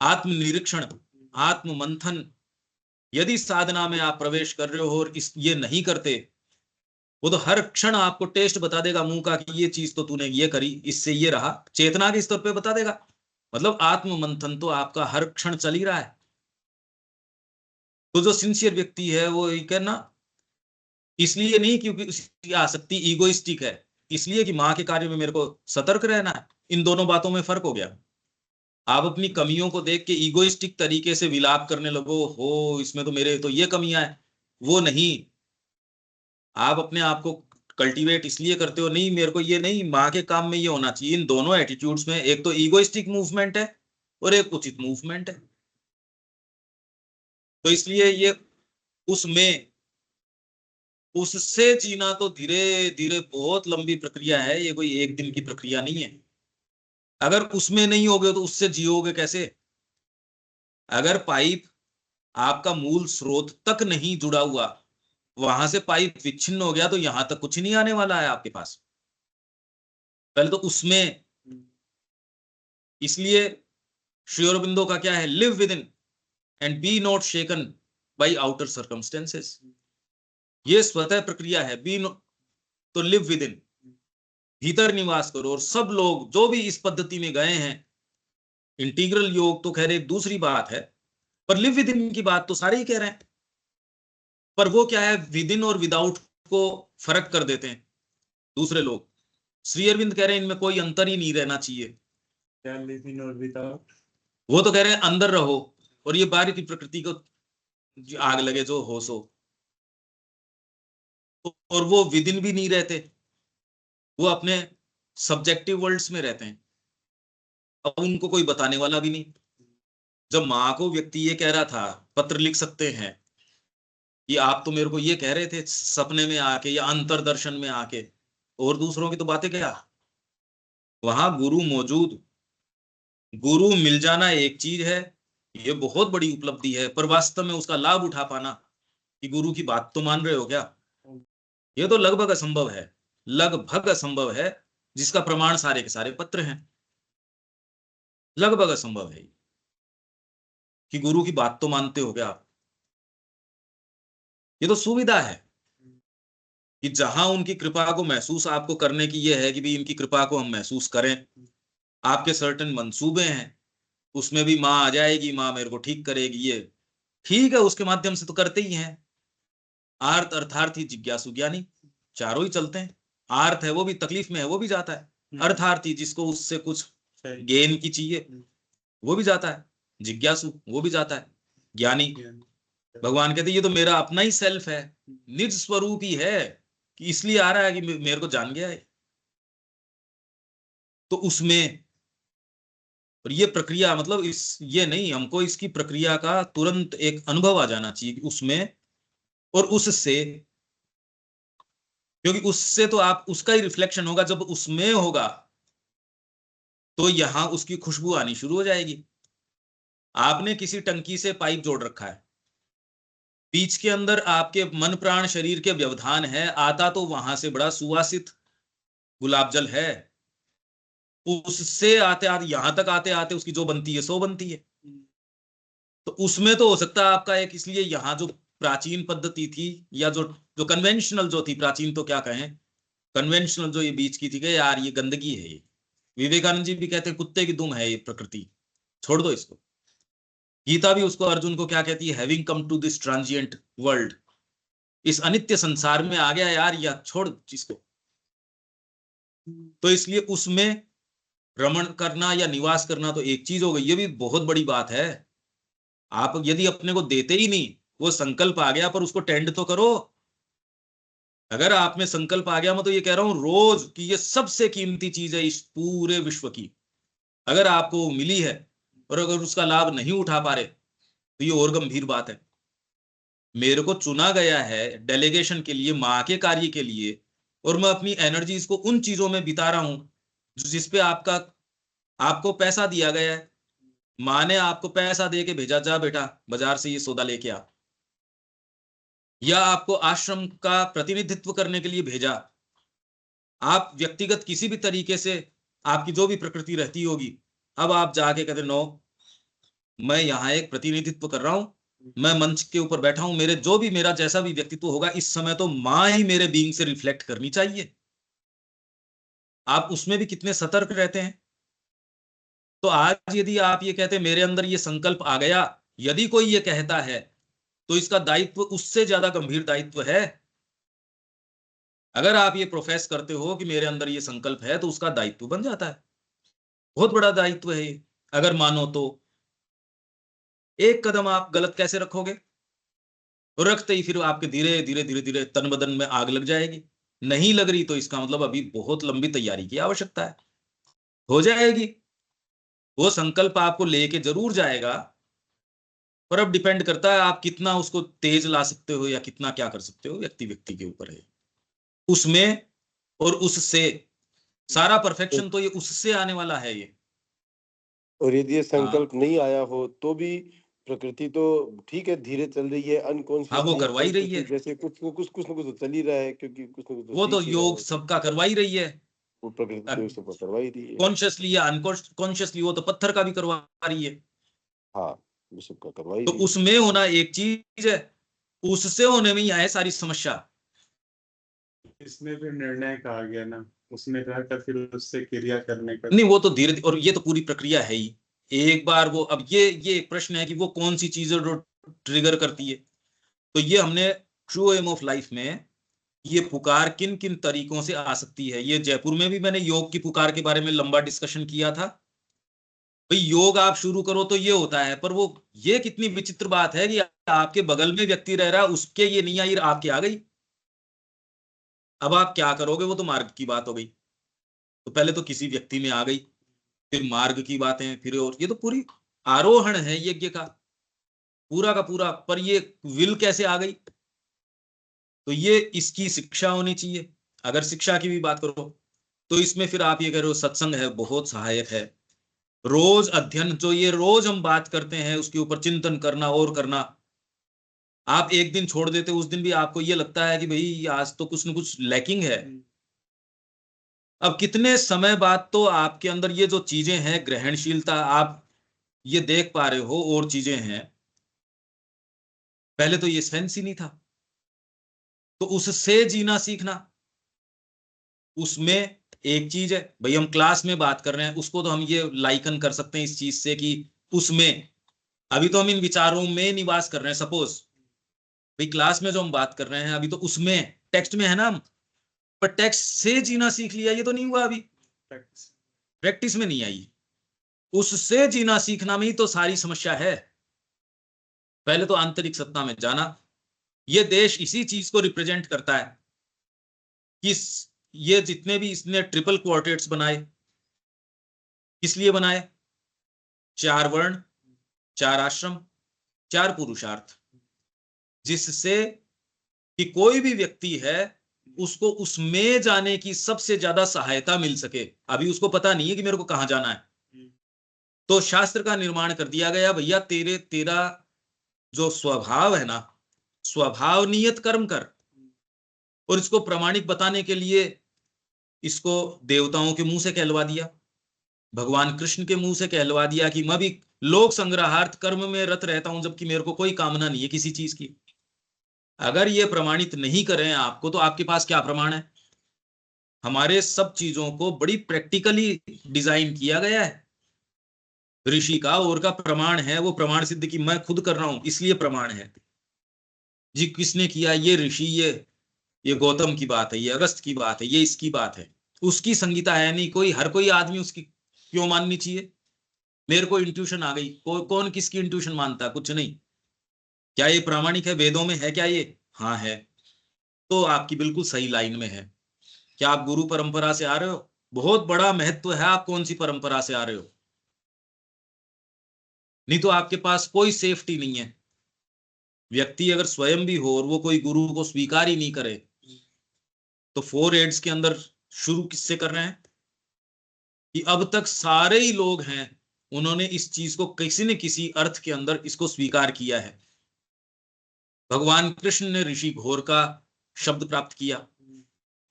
आत्मनिरीक्षण, आत्म मंथन, यदि साधना में आप प्रवेश कर रहे हो और ये नहीं करते, वो तो हर क्षण आपको टेस्ट बता देगा मुंह का कि ये चीज तो तूने ये करी, इससे ये रहा, चेतना के स्तर पे बता देगा। मतलब आत्म मंथन तो आपका हर क्षण चल ही रहा है। तो जो सिंसियर व्यक्ति है वो ये कहना, इसलिए नहीं क्योंकि उसकी आसक्ति ईगोइस्टिक है, इसलिए कि माँ के कार्य में मेरे को सतर्क रहना है। इन दोनों बातों में फर्क हो गया। आप अपनी कमियों को देख के ईगोइस्टिक तरीके से विलाप करने लगो, हो इसमें तो मेरे तो ये कमियां है, वो नहीं। आप अपने आप को कल्टीवेट इसलिए करते हो, नहीं मेरे को ये नहीं, माँ के काम में ये होना चाहिए। इन दोनों एटीट्यूड्स में एक तो ईगोइस्टिक मूवमेंट है और एक उचित मूवमेंट है। तो इसलिए ये उसमें उससे जीना तो धीरे धीरे बहुत लंबी प्रक्रिया है, ये कोई एक दिन की प्रक्रिया नहीं है। अगर उसमें नहीं होगे तो उससे जियोगे कैसे? अगर पाइप आपका मूल स्रोत तक नहीं जुड़ा हुआ, वहां से पाइप विच्छिन्न हो गया तो यहां तक कुछ नहीं आने वाला है आपके पास। पहले तो उसमें, इसलिए श्री अरबिंदो का क्या है, live with in and be not shaken by outer circumstances. ये स्वतः प्रक्रिया है। बी तो लिव विद इन, भीतर निवास करो। और सब लोग जो भी इस पद्धति में गए हैं, इंटीग्रल योग तो खैर एक दूसरी बात है, पर लिव विद इन की बात तो सारे ही कह रहे हैं। पर वो क्या है, विद इन और विदाउट को फर्क कर देते हैं दूसरे लोग। श्री अरविंद कह रहे हैं इनमें कोई अंतर ही नहीं रहना चाहिए। क्या लिव इन और विदाउट? वो तो कह रहे हैं अंदर रहो और ये बाहर की प्रकृति को आग लगे जो हो सो। और वो विद इन भी नहीं रहते, वो अपने सब्जेक्टिव वर्ल्ड्स में रहते हैं। अब उनको कोई बताने वाला भी नहीं। जब माँ को व्यक्ति ये कह रहा था, पत्र लिख सकते हैं कि आप तो मेरे को ये कह रहे थे सपने में आके या अंतरदर्शन में आके, और दूसरों की तो बातें क्या। वहां गुरु मौजूद, गुरु मिल जाना एक चीज है, ये बहुत बड़ी उपलब्धि है, पर वास्तव में उसका लाभ उठा पाना कि गुरु की बात तो मान रहे हो क्या, ये तो लगभग असंभव है। लगभग असंभव है, जिसका प्रमाण सारे के सारे पत्र हैं। लगभग असंभव है कि गुरु की बात तो मानते हो क्या आप। ये तो सुविधा है कि जहां उनकी कृपा को महसूस आपको करने की ये है कि भी इनकी कृपा को हम महसूस करें। आपके सर्टेन मंसूबे हैं, उसमें भी माँ आ जाएगी, माँ मेरे को ठीक करेगी, ये ठीक है, उसके माध्यम से तो करते ही हैं। आर्त अर्थार्थी जिज्ञासु ज्ञानी, चारों ही चलते हैं। आर्त है वो भी तकलीफ में है, वो भी जाता है। अर्थार्थी जिसको उससे कुछ गेन की चाहिए, वो भी जाता है। जिज्ञासु वो भी जाता है। ज्ञानी, भगवान कहते ये तो मेरा अपना ही सेल्फ है, निज स्वरूप ही है, कि इसलिए आ रहा है कि मेरे को जान गया है। तो उसमें, और ये प्रक्रिया मतलब इस ये नहीं, हमको इसकी प्रक्रिया का तुरंत एक अनुभव आ जाना चाहिए कि उसमें और उससे, क्योंकि उससे तो आप उसका ही रिफ्लेक्शन होगा। जब उसमें होगा तो यहां उसकी खुशबू आनी शुरू हो जाएगी। आपने किसी टंकी से पाइप जोड़ रखा है, बीच के अंदर आपके मन प्राण शरीर के व्यवधान है, आता तो वहां से बड़ा सुवासित गुलाब जल है, उससे आते आते यहां तक आते आते उसकी जो बनती है सो बनती है। तो उसमें तो हो सकता है आपका एक, इसलिए यहां जो प्राचीन पद्धति थी या जो जो कन्वेंशनल जो थी, प्राचीन तो क्या कहें, कन्वेंशनल जो ये बीच की थी कि यार ये गंदगी है, ये विवेकानंद जी भी कहते हैं कुत्ते की दुम है ये प्रकृति, छोड़ दो इसको। गीता भी उसको, अर्जुन को क्या कहती है, having come to this transient world, इस अनित्य संसार में आ गया यार, या छोड़ इसको। तो इसलिए उसमें रमण करना या निवास करना तो एक चीज हो गई, ये भी बहुत बड़ी बात है। आप यदि अपने को देते ही नहीं, वो संकल्प आ गया पर उसको टेंड तो करो। अगर आप में संकल्प आ गया, मैं तो ये कह रहा हूं रोज कि ये सबसे कीमती चीज है इस पूरे विश्व की, अगर आपको मिली है और अगर उसका लाभ नहीं उठा पा रहे तो ये और गंभीर बात है। मेरे को चुना गया है डेलीगेशन के लिए, माँ के कार्य के लिए, और मैं अपनी एनर्जीज को उन चीजों में बिता रहा हूं जिसपे आपको पैसा दिया गया है। माँ ने आपको पैसा दे के भेजा, जा बेटा बाजार से ये सौदा लेके आ, या आपको आश्रम का प्रतिनिधित्व करने के लिए भेजा। आप व्यक्तिगत किसी भी तरीके से आपकी जो भी प्रकृति रहती होगी, अब आप जाके कहते नो, मैं यहाँ एक प्रतिनिधित्व कर रहा हूं, मैं मंच के ऊपर बैठा हूं, मेरे जो भी मेरा जैसा भी व्यक्तित्व होगा इस समय तो माँ ही मेरे बीइंग से रिफ्लेक्ट करनी चाहिए। आप उसमें भी कितने सतर्क रहते हैं। तो आज यदि आप ये कहते मेरे अंदर ये संकल्प आ गया, यदि कोई ये कहता है तो इसका दायित्व उससे ज्यादा गंभीर दायित्व है। अगर आप ये प्रोफेस करते हो कि मेरे अंदर ये संकल्प है, तो उसका दायित्व बन जाता है, बहुत बड़ा दायित्व है ये। अगर मानो तो एक कदम आप गलत कैसे रखोगे, और रखते ही फिर आपके धीरे धीरे धीरे धीरे तन बदन में आग लग जाएगी। नहीं लग रही तो इसका मतलब अभी बहुत लंबी तैयारी की आवश्यकता है। हो जाएगी, वो संकल्प आपको लेके जरूर जाएगा, पर अब डिपेंड करता है आप कितना उसको तेज ला सकते हो या कितना क्या कर सकते हो, व्यक्ति व्यक्ति के ऊपर है उसमें। और उससे सारा परफेक्शन तो ये उससे आने वाला है ये। और यदि ये हाँ संकल्प नहीं आया हो तो भी प्रकृति तो ठीक है, धीरे चल रही है, हाँ, वो अनकॉन्शियसली करवा ही रही है, जैसे कुछ न कुछ तो चल ही रहा है, क्योंकि कुछ न कुछ तो वो तो सीख ही रहा योग है। सबका करवा ही रही है, वो प्रकृति तो सब करवा ही रही है। कॉन्शियसली या अनकॉन्शियसली, वो तो पत्थर का भी करवा रही है। हाँ, वो सबका करवा ही तो रही है। उसमें होना एक चीज है, उससे होने में ही आए सारी समस्या। इसमें भी निर्णय कहा गया ना, उसमें रहकर फिर उससे क्रिया करने का। नहीं, वो तो धीरे, और ये तो पूरी प्रक्रिया है ही। एक बार वो, अब ये एक प्रश्न है कि वो कौन सी चीजें जो ट्रिगर करती है। तो ये हमने ट्रू एम ऑफ लाइफ में ये पुकार किन किन तरीकों से आ सकती है, ये जयपुर में भी मैंने योग की पुकार के बारे में लंबा डिस्कशन किया था। भाई योग आप शुरू करो तो ये होता है, पर वो ये कितनी विचित्र बात है कि आपके बगल में व्यक्ति रह रहा है, उसके ये नहीं आई, आपके आ गई। अब आप क्या करोगे, वो तो मार्ग की बात हो गई। तो पहले तो किसी व्यक्ति में आ गई, फिर मार्ग की बातें, फिर और ये तो पूरी आरोहण है यज्ञ का पूरा का पूरा। पर ये विल कैसे आ गई, तो ये इसकी शिक्षा होनी चाहिए। अगर शिक्षा की भी बात करो तो इसमें फिर आप ये कह रहे हो सत्संग है, बहुत सहायक है। रोज अध्ययन, जो ये रोज हम बात करते हैं उसके ऊपर चिंतन करना और करना। आप एक दिन छोड़ देते, उस दिन भी आपको ये लगता है कि भाई आज तो कुछ न कुछ लैकिंग है। अब कितने समय बाद तो आपके अंदर ये जो चीजें हैं, ग्रहणशीलता, आप ये देख पा रहे हो, और चीजें हैं। पहले तो ये सेंस ही नहीं था, तो उससे जीना सीखना। उसमें एक चीज है भाई, हम क्लास में बात कर रहे हैं, उसको तो हम ये लाइकन कर सकते हैं इस चीज से कि उसमें अभी तो हम इन विचारों में निवास कर रहे हैं। सपोज भाई क्लास में जो हम बात कर रहे हैं अभी तो उसमें टेक्स्ट में है ना हम, पर टेक्स्ट से जीना सीख लिया ये तो नहीं हुआ, अभी प्रैक्टिस में नहीं आई। उससे जीना सीखना में ही तो सारी समस्या है। पहले तो आंतरिक सत्ता में जाना। ये देश इसी चीज को रिप्रेजेंट करता है कि ये जितने भी इसने ट्रिपल क्वार्टेट्स बनाए, किस लिए बनाए? 4 वर्ण, 4 आश्रम, 4 पुरुषार्थ, जिससे कि कोई भी व्यक्ति है उसको उसमें जाने की सबसे ज्यादा सहायता मिल सके। अभी उसको पता नहीं है कि मेरे को कहां जाना है, तो शास्त्र का निर्माण कर दिया गया, भैया तेरा जो स्वभाव है ना, स्वभाव नियत कर्म कर। और इसको प्रमाणिक बताने के लिए इसको देवताओं के मुंह से कहलवा दिया, भगवान कृष्ण के मुंह से कहलवा दिया कि मैं भी लोक संग्रहार्थ कर्म में रत रहता हूं, जबकि मेरे को कोई कामना नहीं है किसी चीज की। अगर ये प्रमाणित नहीं करें आपको, तो आपके पास क्या प्रमाण है? हमारे सब चीजों को बड़ी प्रैक्टिकली डिजाइन किया गया है। ऋषि का और का प्रमाण है, वो प्रमाण सिद्ध की मैं खुद कर रहा हूं इसलिए प्रमाण है जी। किसने किया? ये ऋषि, ये गौतम की बात है, ये अगस्त की बात है, ये इसकी बात है। उसकी संगीता है नहीं, कोई हर कोई आदमी उसकी क्यों माननी चाहिए? मेरे को इंट्यूशन आ गई, कौन किसकी इंट्यूशन मानता है? कुछ नहीं। क्या ये प्रामाणिक है? वेदों में है क्या ये? हाँ है। तो आपकी बिल्कुल सही लाइन में है। क्या आप गुरु परंपरा से आ रहे हो? बहुत बड़ा महत्व है आप कौन सी परंपरा से आ रहे हो। नहीं तो आपके पास कोई सेफ्टी नहीं है। व्यक्ति अगर स्वयं भी हो और वो कोई गुरु को स्वीकार ही नहीं करे, तो 4 एड्स के अंदर शुरू किससे कर रहे हैं कि अब तक सारे ही लोग हैं, उन्होंने इस चीज को किसी न किसी अर्थ के अंदर इसको स्वीकार किया है। भगवान कृष्ण ने ऋषि घोर का शब्द प्राप्त किया,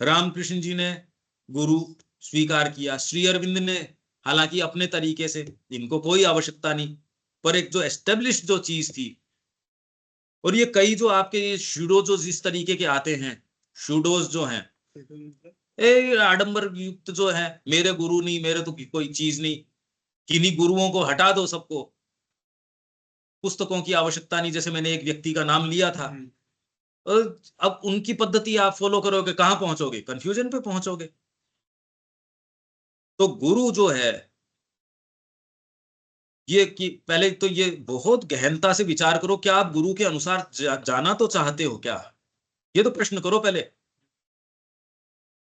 रामकृष्ण जी ने गुरु स्वीकार किया, श्री अरविंद ने हालांकि अपने तरीके से, इनको कोई आवश्यकता नहीं, पर एक जो एस्टेब्लिश जो चीज थी। और ये कई जो आपके ये शूडो जो जिस तरीके के आते हैं, शूडोज जो हैं, आडंबर युक्त जो है, मेरे गुरु नहीं, मेरे तो कोई चीज नहीं, किन्हीं गुरुओं को हटा दो सबको, पुस्तकों की आवश्यकता नहीं, जैसे मैंने एक व्यक्ति का नाम लिया था। अब उनकी पद्धति आप फॉलो करोगे, कहां पहुंचोगे? कंफ्यूजन पे पहुंचोगे। तो गुरु जो है ये कि पहले तो ये बहुत गहनता से विचार करो, क्या आप गुरु के अनुसार जाना तो चाहते हो क्या? ये तो प्रश्न करो पहले।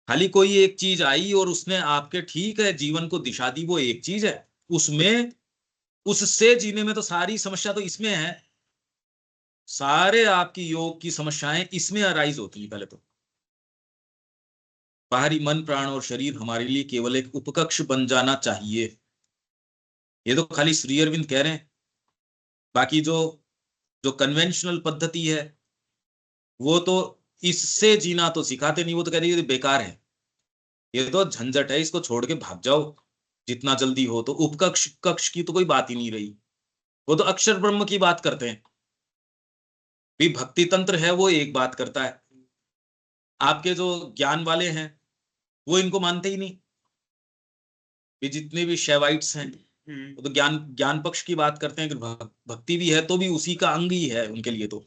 खाली कोई एक चीज आई और उसने आपके ठीक है जीवन को दिशा दी, वो एक चीज है, उसमें उससे जीने में तो सारी समस्या तो इसमें है। सारे आपकी योग की समस्याएं इसमें अराइज होती है। पहले तो बाहरी मन प्राण और शरीर हमारे लिए केवल एक उपकक्ष बन जाना चाहिए, ये तो खाली श्री अरविंद कह रहे हैं। बाकी जो जो कन्वेंशनल पद्धति है वो तो इससे जीना तो सिखाते नहीं, वो तो कह रही है बेकार है, ये तो झंझट है, इसको छोड़ के भाग जाओ जितना जल्दी हो। तो उपकक्ष कक्ष की तो कोई बात ही नहीं रही, वो तो अक्षर ब्रह्म की बात करते हैं। भी भक्ति तंत्र है वो एक बात करता है, आपके जो ज्ञान वाले हैं वो इनको मानते ही नहीं। भी जितने भी शैवाइट्स हैं वो तो ज्ञान ज्ञान पक्ष की बात करते हैं कि भक्ति भी है तो भी उसी का अंग ही है उनके लिए। तो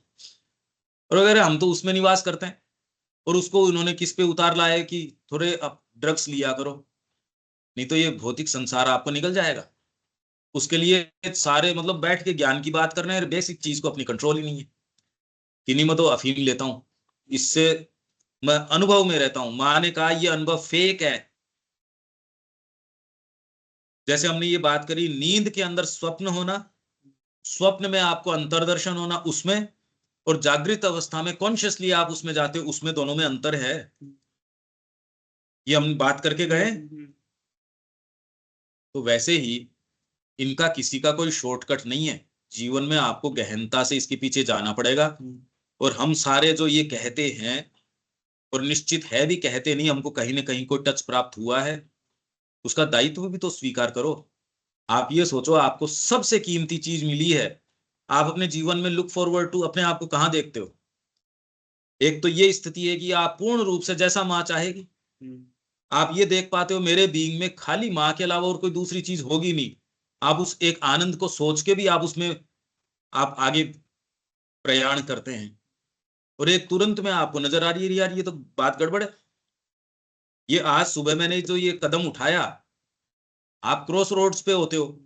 और अगर हम तो उसमें निवास करते हैं, और उसको उन्होंने किस पे उतार लाया है कि थोड़े अब ड्रग्स लिया करो, नहीं तो ये भौतिक संसार आपको निकल जाएगा। उसके लिए सारे मतलब बैठ के ज्ञान की बात करना है, बेसिक चीज को अपनी कंट्रोल ही नहीं है। कि नहीं मैं तो अफीम लेता हूं, इससे मैं अनुभव में रहता हूं। माँ ने कहा ये अनुभव फेक है। जैसे हमने ये बात करी नींद के अंदर स्वप्न होना, स्वप्न में आपको अंतर्दर्शन होना उसमें, और जागृत अवस्था में कॉन्शियसली आप उसमें जाते हो, उसमें दोनों में अंतर है। ये हम बात करके गए। तो वैसे ही इनका किसी का कोई शॉर्टकट नहीं है, जीवन में आपको गहनता से इसके पीछे जाना पड़ेगा। और हम सारे जो ये कहते हैं, और निश्चित है भी कहते नहीं, हमको कहीं ना कहीं कोई टच प्राप्त हुआ है, उसका दायित्व भी तो स्वीकार करो। आप ये सोचो आपको सबसे कीमती चीज मिली है, आप अपने जीवन में लुक फॉरवर्ड टू अपने आप को कहाँ देखते हो? एक तो ये स्थिति है कि आप पूर्ण रूप से जैसा माँ चाहेगी, आप ये देख पाते हो मेरे बीइंग में खाली माँ के अलावा और कोई दूसरी चीज होगी नहीं। आप उस एक आनंद को सोच के भी आप उसमें आप आगे प्रयाण करते हैं, और एक तुरंत में आपको नजर आ रही है यार ये तो बात गड़बड़ है। ये आज सुबह मैंने जो ये कदम उठाया, आप क्रॉस रोड्स पे होते हो,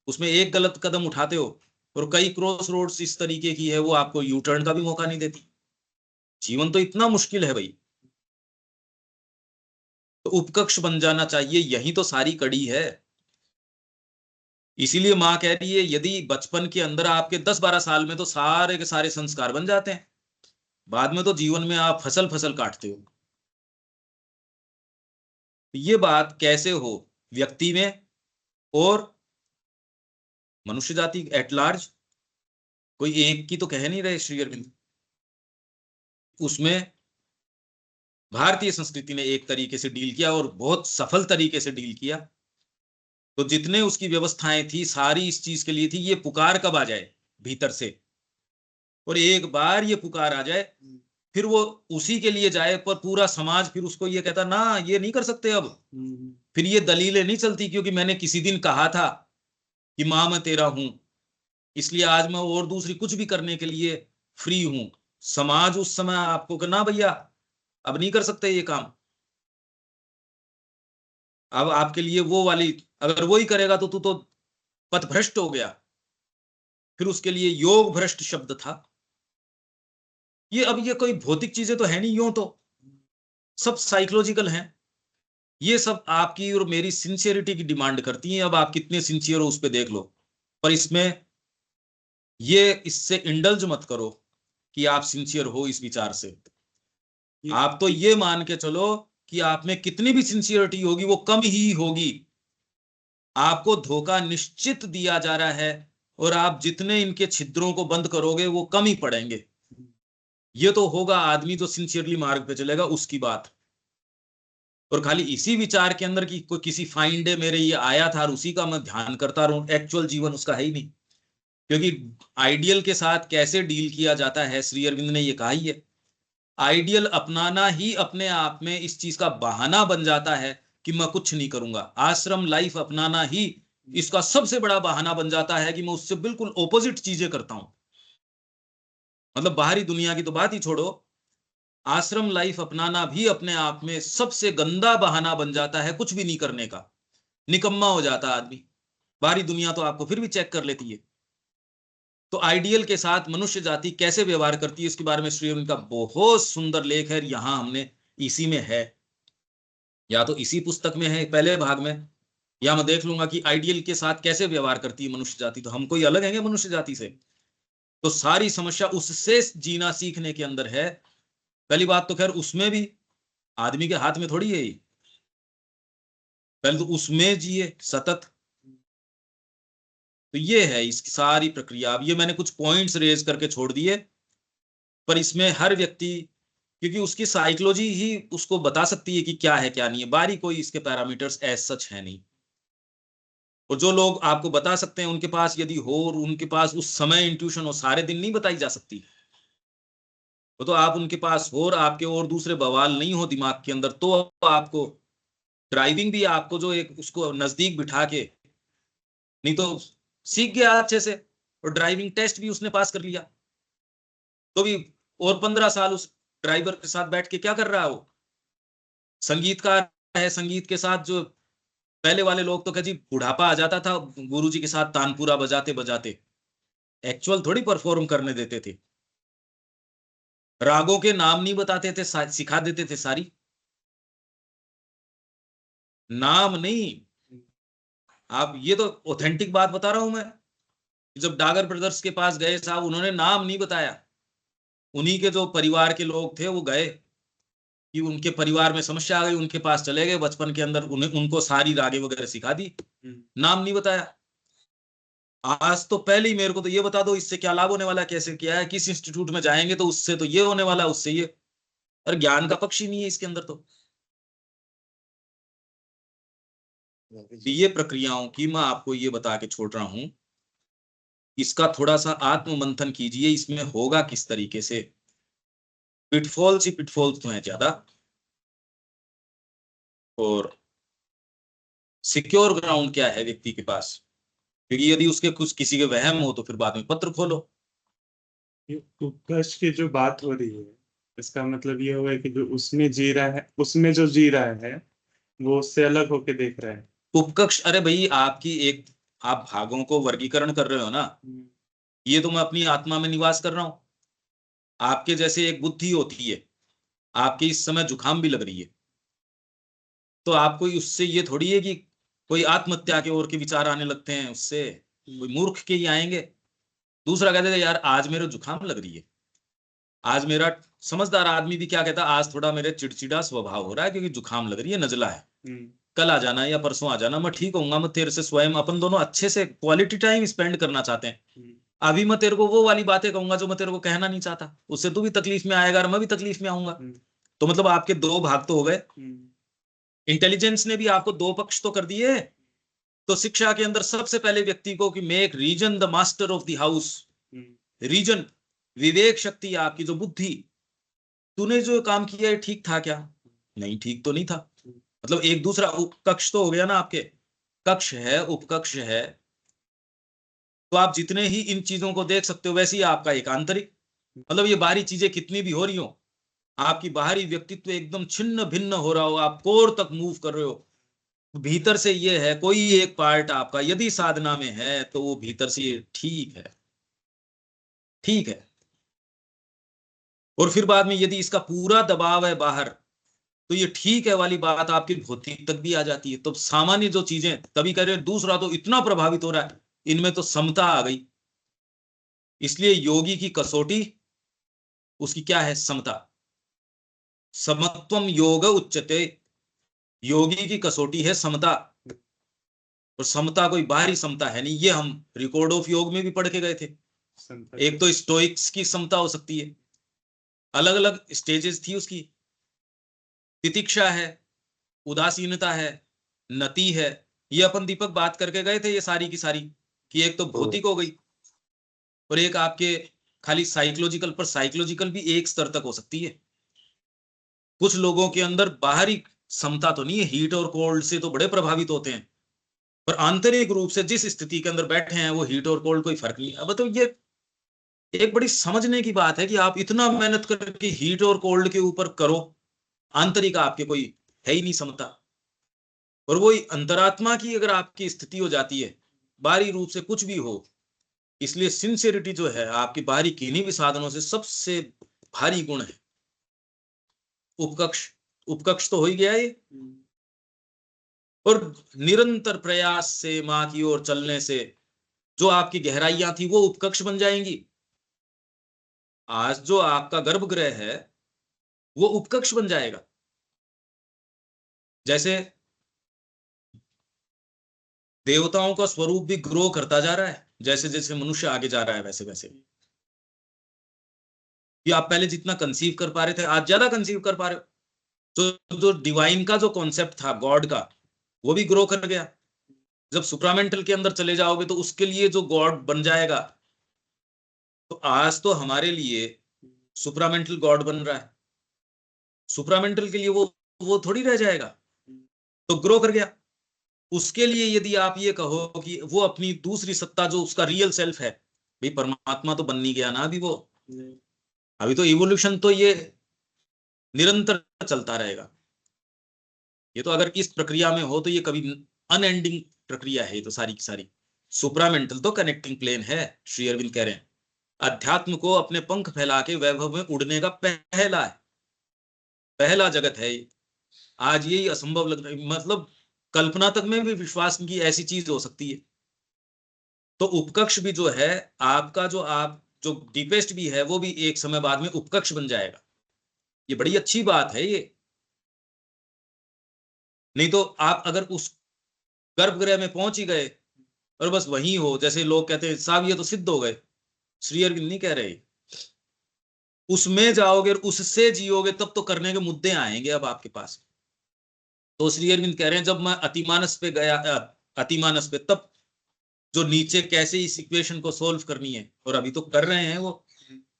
उसमें एक गलत कदम उठाते हो, और कई क्रॉस रोड्स इस तरीके की है वो आपको यू टर्न का भी मौका नहीं देती। जीवन तो इतना मुश्किल है भाई। तो उपकक्ष बन जाना चाहिए, यही तो सारी कड़ी है। इसीलिए माँ कह रही है यदि बचपन के अंदर आपके 10-12 साल में तो सारे के सारे संस्कार बन जाते हैं, बाद में तो जीवन में आप फसल फसल काटते हो। ये बात कैसे हो व्यक्ति में और मनुष्य जाति एट लार्ज, कोई एक की तो कह नहीं रहे श्री अरविंद। उसमें भारतीय संस्कृति ने एक तरीके से डील किया और बहुत सफल तरीके से डील किया। तो जितने उसकी व्यवस्थाएं थी सारी इस चीज के लिए थी, ये पुकार कब आ जाए भीतर से, और एक बार ये पुकार आ जाए फिर वो उसी के लिए जाए, पर पूरा समाज फिर उसको ये कहता ना ये नहीं कर सकते अब। फिर ये दलीलें नहीं चलती क्योंकि मैंने किसी दिन कहा था कि मां मैं तेरा हूं, इसलिए आज मैं और दूसरी कुछ भी करने के लिए फ्री हूं। समाज उस समय आपको कहना भैया अब नहीं कर सकते ये काम। अब आपके लिए वो वाली, अगर वो ही करेगा तो तू तो पथभ्रष्ट हो गया, फिर उसके लिए योग भ्रष्ट शब्द था। ये अब ये कोई भौतिक चीजें तो है नहीं, यूं तो सब साइकोलॉजिकल हैं। ये सब आपकी और मेरी सिंसियरिटी की डिमांड करती हैं। अब आप कितने सिंसियर हो उस पर देख लो। पर इसमें ये इससे इंडल्ज मत करो कि आप सिंसियर हो इस विचार से। आप तो ये मान के चलो कि आप में कितनी भी सिंसियरिटी होगी वो कम ही होगी। आपको धोखा निश्चित दिया जा रहा है, और आप जितने इनके छिद्रों को बंद करोगे वो कम ही पड़ेंगे। ये तो होगा आदमी जो सिंसियरली मार्ग पे चलेगा उसकी बात। और खाली इसी विचार के अंदर कि कोई किसी फाइन डे मेरे ये आया था और उसी का मैं ध्यान करता रहूं, एक्चुअल जीवन उसका है ही नहीं। क्योंकि आइडियल के साथ कैसे डील किया जाता है, श्री अरविंद ने ये कहा ही है। आइडियल अपनाना ही अपने आप में इस चीज का बहाना बन जाता है कि मैं कुछ नहीं करूंगा। आश्रम लाइफ अपनाना ही इसका सबसे बड़ा बहाना बन जाता है कि मैं उससे बिल्कुल ऑपोजिट चीजें करता हूं। मतलब बाहरी दुनिया की तो बात ही छोड़ो, आश्रम लाइफ अपनाना भी अपने आप में सबसे गंदा बहाना बन जाता है कुछ भी नहीं करने का। निकम्मा हो जाता है आदमी। बाहरी दुनिया तो आपको फिर भी चेक कर लेती है। तो आइडियल के साथ मनुष्य जाति कैसे व्यवहार करती है इसके बारे में श्री अरविंद का बहुत सुंदर लेख है। यहां हमने इसी में है, या तो इसी पुस्तक में है पहले भाग में, या मैं देख लूंगा कि आइडियल के साथ कैसे व्यवहार करती है मनुष्य जाति। तो हम कोई अलग हैं मनुष्य जाति से? तो सारी समस्या उससे जीना सीखने के अंदर है। पहली बात तो खैर उसमें भी आदमी के हाथ में थोड़ी है, पहले तो उसमें जिए सतत। तो ये है इसकी सारी प्रक्रिया। अब ये मैंने कुछ पॉइंट्स रेज करके छोड़ दिए, पर इसमें हर व्यक्ति, क्योंकि उसकी साइकोलॉजी ही उसको बता सकती है कि क्या है क्या नहीं है। बाहरी कोई इसके पैरामीटर्स एज सच है नहीं। और जो लोग आपको बता सकते हैं उनके पास यदि हो और उनके पास उस समय इंट्यूशन हो, सारे दिन नहीं बताई जा सकती। वो तो आप उनके पास हो और आपके और दूसरे बवाल नहीं हो दिमाग के अंदर, तो आपको ड्राइविंग भी आपको जो एक उसको नजदीक बिठा के, नहीं तो सीख गया अच्छे से और ड्राइविंग टेस्ट भी उसने पास कर लिया, तो भी और 15 साल उस ड्राइवर के साथ बैठ के क्या कर रहा है वो? संगीतकार है, संगीत के साथ जो पहले वाले लोग तो कह जी बुढ़ापा आ जाता था गुरुजी के साथ तानपुरा बजाते बजाते, एक्चुअल थोड़ी परफॉर्म करने देते थे। रागों के नाम नहीं बताते थे, सिखा देते थे सारी, नाम नहीं। आप ये तो ऑथेंटिक बात बता रहा हूं मैं। जब डागर ब्रदर्स के पास गए साहब, उन्होंने नाम नहीं बताया। उन्हीं के जो परिवार के लोग थे वो गए कि उनके परिवार में समस्या आ गई, उनके पास चले गए बचपन के अंदर, उनको सारी रागे वगैरह सिखा दी, नाम नहीं बताया। आज तो पहले ही मेरे को तो ये बता दो इससे क्या लाभ होने वाला है, कैसे क्या है, किस इंस्टीट्यूट में जाएंगे तो उससे तो ये होने वाला है, उससे ये। और ज्ञान का पक्ष ही नहीं है इसके अंदर। तो ये प्रक्रियाओं की मैं आपको ये बता के छोड़ रहा हूं, इसका थोड़ा सा आत्म मंथन कीजिए, इसमें होगा किस तरीके से। पिटफॉल्स ही पिटफॉल्स तो हैं ज्यादा, और सिक्योर ग्राउंड क्या है व्यक्ति के पास? क्योंकि यदि उसके कुछ किसी के वहम हो तो फिर बाद में पत्र खोलो। उत्कर्ष की जो बात हो रही है, इसका मतलब ये हुआ कि जो उसमें जी रहा है, उसमें जो जी रहा है वो उससे अलग होके देख रहा है। उपकक्ष, अरे भाई आपकी एक, आप भागों को वर्गीकरण कर रहे हो ना, ये तो मैं अपनी आत्मा में निवास कर रहा हूं। आपके जैसे एक बुद्धि होती है, आपके इस समय जुकाम भी लग रही है, तो आपको उससे ये थोड़ी है कि कोई आत्महत्या के ओर के विचार आने लगते हैं, उससे कोई मूर्ख के ही आएंगे। दूसरा कहते थे यार आज मेरे जुकाम लग रही है, आज मेरा समझदार आदमी भी क्या कहता, आज थोड़ा मेरे चिड़चिड़ा स्वभाव हो रहा है क्योंकि जुकाम लग रही है, नजला है, कल आ जाना या परसों आ जाना, मैं ठीक होऊंगा, मैं तेरे से स्वयं, अपन दोनों अच्छे से क्वालिटी टाइम स्पेंड करना चाहते हैं। अभी मैं तेरे को वो वाली बातें कहूंगा जो मैं तेरे को कहना नहीं चाहता, उससे तू भी तकलीफ में आएगा और मैं भी तकलीफ में आऊंगा। तो मतलब आपके दो भाग तो हो गए। इंटेलिजेंस ने भी आपको दो पक्ष तो कर दिए। तो शिक्षा के अंदर सबसे पहले व्यक्ति को कि make reason the master of the house. Reason, विवेक शक्ति, आपकी जो बुद्धि, तूने जो काम किया है ठीक था क्या? नहीं, ठीक तो नहीं था। मतलब एक दूसरा उपकक्ष तो हो गया ना आपके, कक्ष है उपकक्ष है। तो आप जितने ही इन चीजों को देख सकते हो वैसे ही आपका एक आंतरिक, मतलब ये बाहरी चीजें कितनी भी हो रही हो, आपकी बाहरी व्यक्तित्व एकदम छिन्न भिन्न हो रहा हो, आप कोर तक मूव कर रहे हो, भीतर से ये है, कोई एक पार्ट आपका यदि साधना में है तो वो भीतर से ये ठीक है, ठीक है। और फिर बाद में यदि इसका पूरा दबाव है बाहर, तो ये ठीक है वाली बात आपकी भौतिक तक भी आ जाती है। तो सामान्य जो चीजें, तभी कह रहे हैं दूसरा तो इतना प्रभावित हो रहा है, इनमें तो समता आ गई। इसलिए योगी की कसौटी उसकी क्या है? समता। समत्वम योग उच्चते, योगी की कसौटी है समता। और समता कोई बाहरी समता है नहीं, ये हम रिकॉर्ड ऑफ योग में भी पढ़ के गए थे। एक तो स्टोइक्स की समता हो सकती है, अलग अलग स्टेजेस थी उसकी। तितिक्षा है, उदासीनता है, नति है। ये अपन दीपक बात करके गए थे ये सारी की सारी, कि एक तो भौतिक हो गई और एक आपके खाली साइकोलॉजिकल। पर साइकोलॉजिकल भी एक स्तर तक हो सकती है। कुछ लोगों के अंदर बाहरी समता तो नहीं है, हीट और कोल्ड से तो बड़े प्रभावित होते हैं, पर आंतरिक रूप से जिस स्थिति के अंदर बैठे हैं वो हीट और कोल्ड कोई फर्क नहीं। अब तो ये एक बड़ी समझने की बात है कि आप इतना मेहनत करके हीट और कोल्ड के ऊपर करो, आंतरिक आपके कोई है ही नहीं समता। और वही अंतरात्मा की अगर आपकी स्थिति हो जाती है, बाहरी रूप से कुछ भी हो। इसलिए सिंसियरिटी जो है आपकी बाहरी किन्हीं भी साधनों से सबसे भारी गुण है। उपकक्ष, उपकक्ष तो हो ही गया ये। और निरंतर प्रयास से मां की ओर चलने से जो आपकी गहराइयां थी वो उपकक्ष बन जाएंगी। आज जो आपका गर्भगृह है वो उपकक्ष बन जाएगा। जैसे देवताओं का स्वरूप भी ग्रो करता जा रहा है, जैसे जैसे मनुष्य आगे जा रहा है वैसे वैसे। कि आप पहले जितना कंसीव कर पा रहे थे आज ज्यादा कंसीव कर पा रहे हो। तो जो डिवाइन का जो कॉन्सेप्ट था गॉड का, वो भी ग्रो कर गया। जब सुप्रामेंटल के अंदर चले जाओगे तो उसके लिए जो गॉड बन जाएगा। तो आज तो हमारे लिए सुप्रामेंटल गॉड बन रहा है, सुप्रामेंटल के लिए वो थोड़ी रह जाएगा। तो ग्रो कर गया। उसके लिए यदि आप ये कहो कि वो अपनी दूसरी सत्ता जो उसका रियल सेल्फ है, भाई परमात्मा तो बन नहीं गया ना अभी वो। अभी तो इवोल्यूशन तो ये निरंतर चलता रहेगा। ये तो अगर इस प्रक्रिया में हो तो ये कभी अनएंडिंग प्रक्रिया है। ये तो सारी की सारी सुप्रामेंटल तो कनेक्टिंग प्लेन है। श्री अरविंद कह रहे हैं अध्यात्म को अपने पंख फैला के वैभव में उड़ने का पहला है, पहला जगत है ये। आज यही असंभव लग रहा है, मतलब कल्पना तक में भी विश्वास की ऐसी चीज हो सकती है। तो उपकक्ष भी जो है आपका, जो आप जो डीपेस्ट भी है वो भी एक समय बाद में उपकक्ष बन जाएगा। ये बड़ी अच्छी बात है ये। नहीं तो आप अगर उस गर्भगृह में पहुंच ही गए और बस वहीं हो, जैसे लोग कहते हैं साहब ये तो सिद्ध हो गए, श्री अरविंद नहीं कह रहे। उसमें जाओगे और उससे जियोगे तब तो करने के मुद्दे आएंगे अब आपके पास। तो श्री अरविंद कह रहे हैं जब मैं अतिमानस पे गया, अतिमानस पे, तब जो नीचे कैसे इस इक्वेशन को सोल्व करनी है, और अभी तो कर रहे हैं वो।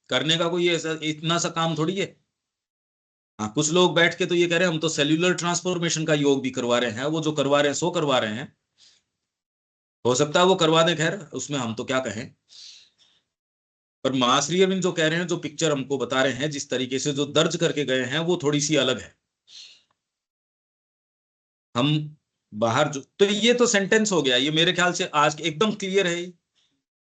करने का कोई ऐसा इतना सा काम थोड़ी है। हाँ, कुछ लोग बैठ के तो ये कह रहे हैं हम तो सेल्यूलर ट्रांसफॉर्मेशन का योग भी करवा रहे हैं, वो जो करवा रहे हैं सो करवा रहे हैं। हो सकता है वो करवा दें, खैर उसमें हम तो क्या कहें। पर महाश्री अरविंद जो कह रहे हैं, जो पिक्चर हमको बता रहे हैं, जिस तरीके से जो दर्ज करके गए हैं वो थोड़ी सी अलग है। हम बाहर जो, तो ये तो सेंटेंस हो गया, ये मेरे ख्याल से आज एकदम क्लियर है।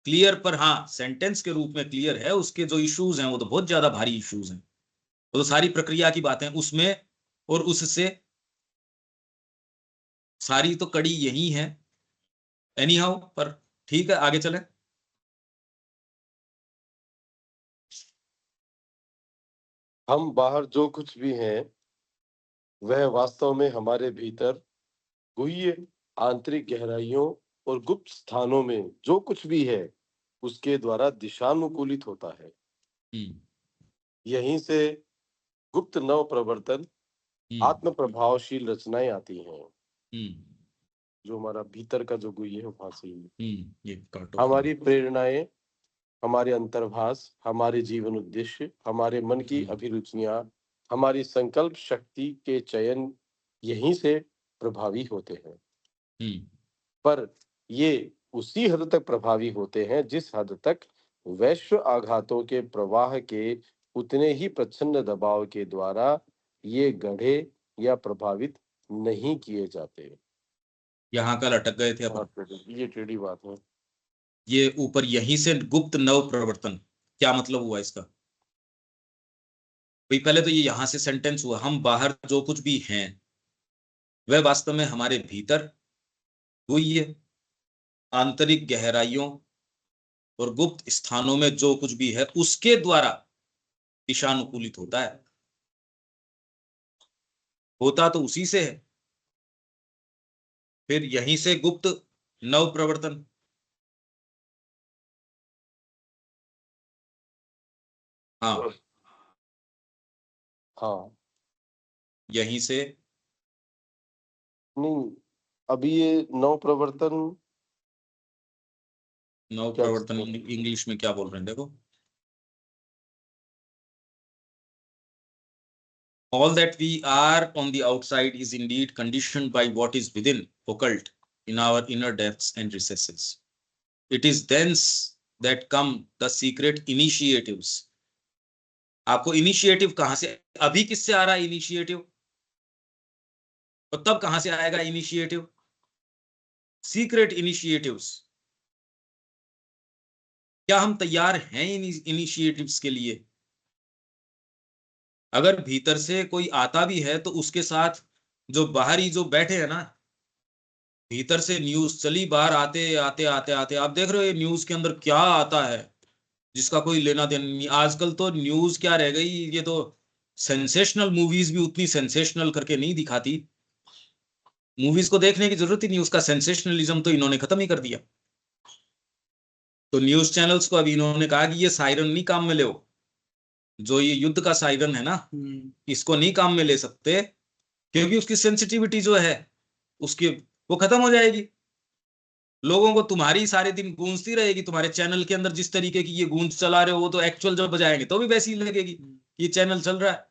क्लियर, पर हाँ सेंटेंस के रूप में क्लियर है। उसके जो इश्यूज हैं वो तो बहुत ज्यादा भारी इश्यूज हैं। वो तो सारी प्रक्रिया की बातें उसमें, और उससे सारी तो कड़ी यही है। एनी हाउ, पर ठीक है आगे चलें। हम बाहर जो कुछ भी हैं वह वास्तव में हमारे भीतर गुह्य आंतरिक गहराइयों और गुप्त स्थानों में जो कुछ भी है उसके द्वारा दिशानुकूलित होता है। यहीं से गुप्त नव प्रवर्तन आत्म प्रभावशील रचनाएं आती हैं। जो हमारा भीतर का जो गुह्य है वहां से ये काटो। हमारी प्रेरणाएं, हमारे अंतर्भास, हमारे जीवन उद्देश्य, हमारे मन की अभिरुचियां, हमारी संकल्प शक्ति के चयन यहीं से प्रभावी होते हैं। पर ये उसी हद तक प्रभावी होते हैं जिस हद तक वैश्व आघातों के प्रवाह के उतने ही प्रचंड दबाव के द्वारा ये गढ़े या प्रभावित नहीं किए जाते। यहाँ कल अटक गए थे अपन। ये टेढ़ी बात है। ये ऊपर यहीं से गुप्त नव प्रवर्तन, क्या मतलब हुआ इसका? भाई पहले तो ये यहां से सेंटेंस हुआ, हम बाहर जो कुछ भी हैं वह वास्तव में हमारे भीतर हुई है। आंतरिक गहराइयों और गुप्त स्थानों में जो कुछ भी है उसके द्वारा दिशानुकूलित होता है, होता तो उसी से है। फिर यहीं से गुप्त नव प्रवर्तन, हाँ हाँ यहीं से नहीं, अभी ये नव प्रवर्तन नव क्या प्रवर्तन चीज़ है? इंग्लिश में क्या बोल रहे हैं देखो। All that we are on the outside is indeed conditioned by what is within, occult in our inner depths and recesses. It is thence that come the secret initiatives. आपको इनिशिएटिव कहां से, अभी किससे आ रहा है इनिशिएटिव, और तब कहां से आएगा इनिशिएटिव? Secret initiatives. क्या हम तैयार हैं इन इनिशिएटिव्स के लिए? अगर भीतर से कोई आता भी है तो उसके साथ जो बाहरी जो बैठे हैं ना, भीतर से न्यूज चली बाहर आते आते आते आते, आप देख रहे हो न्यूज के अंदर क्या आता है जिसका कोई लेना देना नहीं। आजकल तो न्यूज क्या रह गई, ये तो सेंसेशनल मूवीज भी उतनी सेंसेशनल करके नहीं दिखाती। मूवीज को देखने की जरूरत ही नहीं, उसका सेंसेशनलिज्म तो इन्होंने खत्म ही कर दिया। तो न्यूज चैनल्स को अभी इन्होंने कहा कि ये सायरन नहीं काम में ले, जो ये युद्ध का सायरन है ना, इसको नहीं काम में ले सकते, क्योंकि उसकी सेंसिटिविटी जो है उसकी वो खत्म हो जाएगी। लोगों को तुम्हारी सारे दिन गूंजती रहेगी, तुम्हारे चैनल के अंदर जिस तरीके की ये गूंज चला रहे हो, वो तो एक्चुअल जब बजाएंगे तो भी वैसी लगेगी ये चैनल चल रहा है।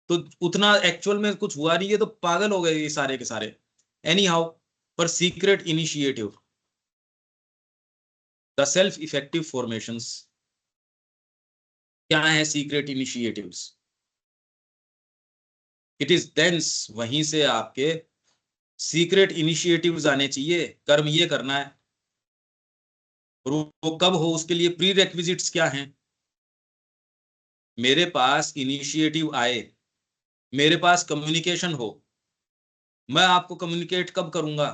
तो उतना एक्चुअल में कुछ हुआ नहीं है, तो पागल हो गए ये सारे के सारे। एनी हाउ, पर secret initiative, the self effective formations, क्या है secret initiatives? It is thence, वहीं से आपके सीक्रेट इनिशिएटिव्स आने चाहिए। कर्म ये करना है, और वो कब हो, उसके लिए प्री रेक्विजिट्स क्या हैं? मेरे पास इनिशिएटिव आए, मेरे पास कम्युनिकेशन हो, मैं आपको कम्युनिकेट कब करूंगा?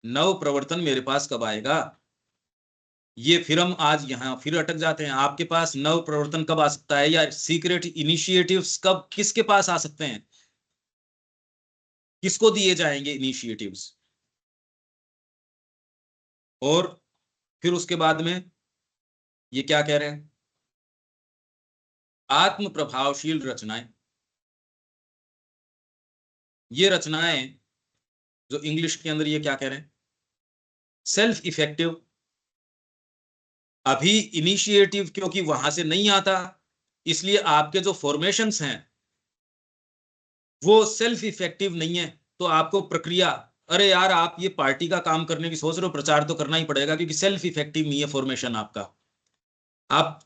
नव प्रवर्तन मेरे पास कब आएगा? ये फिर हम आज यहां फिर अटक जाते हैं। आपके पास नव प्रवर्तन कब आ सकता है, या सीक्रेट इनिशिएटिव्स कब किसके पास आ सकते हैं, किसको दिए जाएंगे इनिशिएटिव्स? और फिर उसके बाद में ये क्या कह रहे हैं, आत्म प्रभावशील रचनाएं। ये रचनाएं जो इंग्लिश के अंदर ये क्या कह रहे हैं, सेल्फ इफेक्टिव। अभी इनिशिएटिव क्योंकि वहां से नहीं आता, इसलिए आपके जो फॉर्मेशंस हैं वो सेल्फ इफेक्टिव नहीं है। तो आपको प्रक्रिया, अरे यार आप ये पार्टी का काम करने की सोच रहे हो, प्रचार तो करना ही पड़ेगा, क्योंकि सेल्फ इफेक्टिव नहीं है फॉर्मेशन आपका। आप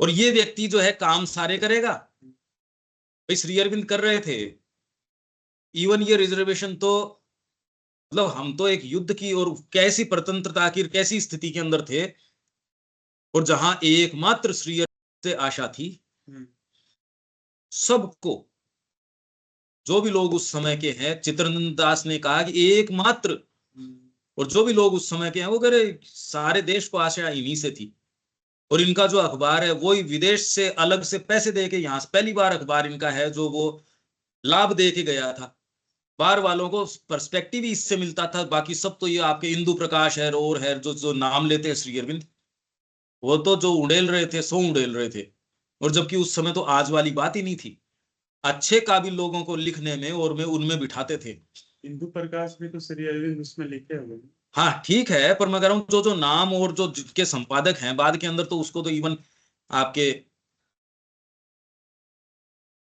और ये व्यक्ति जो है काम सारे करेगा। भाई श्री अरविंद कर रहे थे, इवन ये रिजर्वेशन तो, मतलब हम तो एक युद्ध की और कैसी परतंत्रता की कैसी स्थिति के अंदर थे, और जहां एकमात्र श्री अरविंद से आशा थी सबको, जो भी लोग उस समय के हैं, चित्रनंद दास ने कहा कि एकमात्र, और जो भी लोग उस समय के हैं वो कह रहे सारे देश को आशा इन्हीं से थी। और इनका जो अखबार है वो विदेश से अलग से पैसे दे के, यहाँ से पहली बार अखबार इनका है जो वो लाभ दे के गया था। बाहर वालों को पर्सपेक्टिव ही इससे मिलता था, बाकी सब तो ये आपके इंदु प्रकाश है और है जो जो नाम लेते हैं श्री अरविंद, वो तो जो उड़ेल रहे थे सो उड़ेल रहे थे। और जबकि उस समय तो आज वाली बात ही नहीं थी, अच्छे काबिल लोगों को लिखने में और में उनमें बिठाते थे। इंदु प्रकाश भी तो श्री अरविंद उसमें लिखे हुए हैं। हाँ ठीक है, पर मैं कह रहा हूँ जो जो नाम और जो जिनके संपादक हैं बाद के अंदर, तो उसको तो इवन आपके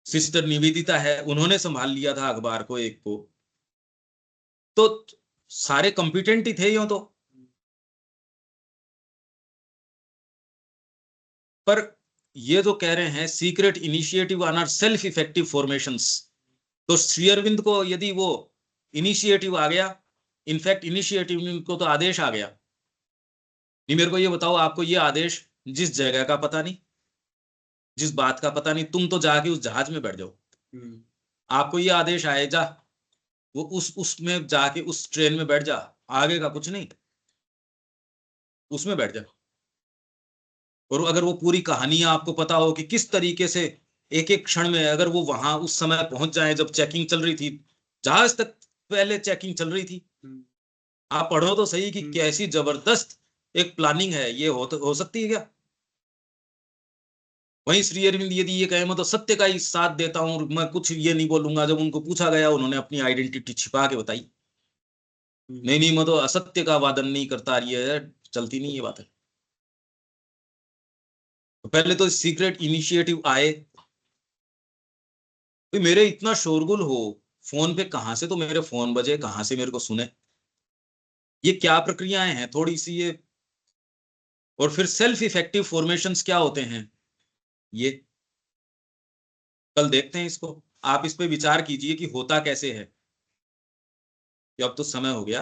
सिस्टर निवेदिता है, उन्होंने संभाल लिया था अखबार को एक को। तो सारे कॉम्पिटेंट ही थे यूं तो। पर ये जो कह रहे हैं secret initiative on our self effective formations, तो श्री अरविंद को यदि वो इनिशिएटिव आ गया, इनफैक्ट इनिशिएटिव को तो आदेश आ गया। नहीं मेरे को ये बताओ, आपको ये आदेश जिस जगह का पता नहीं, जिस बात का पता नहीं, तुम तो जाके उस जहाज में बैठ जाओ, आपको ये आदेश आए जा, वो उसमें जाके उस ट्रेन में बैठ जा, आगे का कुछ नहीं, उसमें बैठ जा। और अगर वो पूरी कहानी आपको पता हो कि किस तरीके से एक एक क्षण में, अगर वो वहां उस समय पहुंच जाए जब चेकिंग चल रही थी, जहाज तक पहले चेकिंग चल रही थी, आप पढ़ो तो सही कि कैसी जबरदस्त एक प्लानिंग है, ये हो सकती है क्या? वहीं श्री अरविंद यदि ये कहे मैं तो सत्य का ही साथ देता हूं, मैं कुछ ये नहीं बोलूंगा, जब उनको पूछा गया उन्होंने अपनी आइडेंटिटी छिपा के बताई, नहीं नहीं मैं तो असत्य का वादन नहीं करता, ये चलती नहीं ये बात है। तो पहले तो सीक्रेट इनिशिएटिव आए, मेरे इतना शोरगुल हो फोन पे, कहां से तो मेरे फोन बजे, कहां से मेरे को सुने, ये क्या प्रक्रियाएं हैं थोड़ी सी ये। और फिर सेल्फ इफेक्टिव फॉर्मेशंस क्या होते हैं, ये कल देखते हैं इसको। आप इस पे विचार कीजिए कि होता कैसे है, कि अब तो समय हो गया,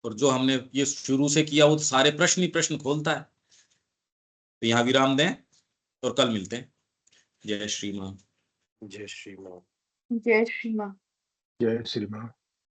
और जो हमने ये शुरू से किया वो तो सारे प्रश्न ही प्रश्न खोलता है। तो यहाँ विराम दें और कल मिलते हैं। जय श्री मां। जय श्री मां। जय श्री मां। जय श्री राम।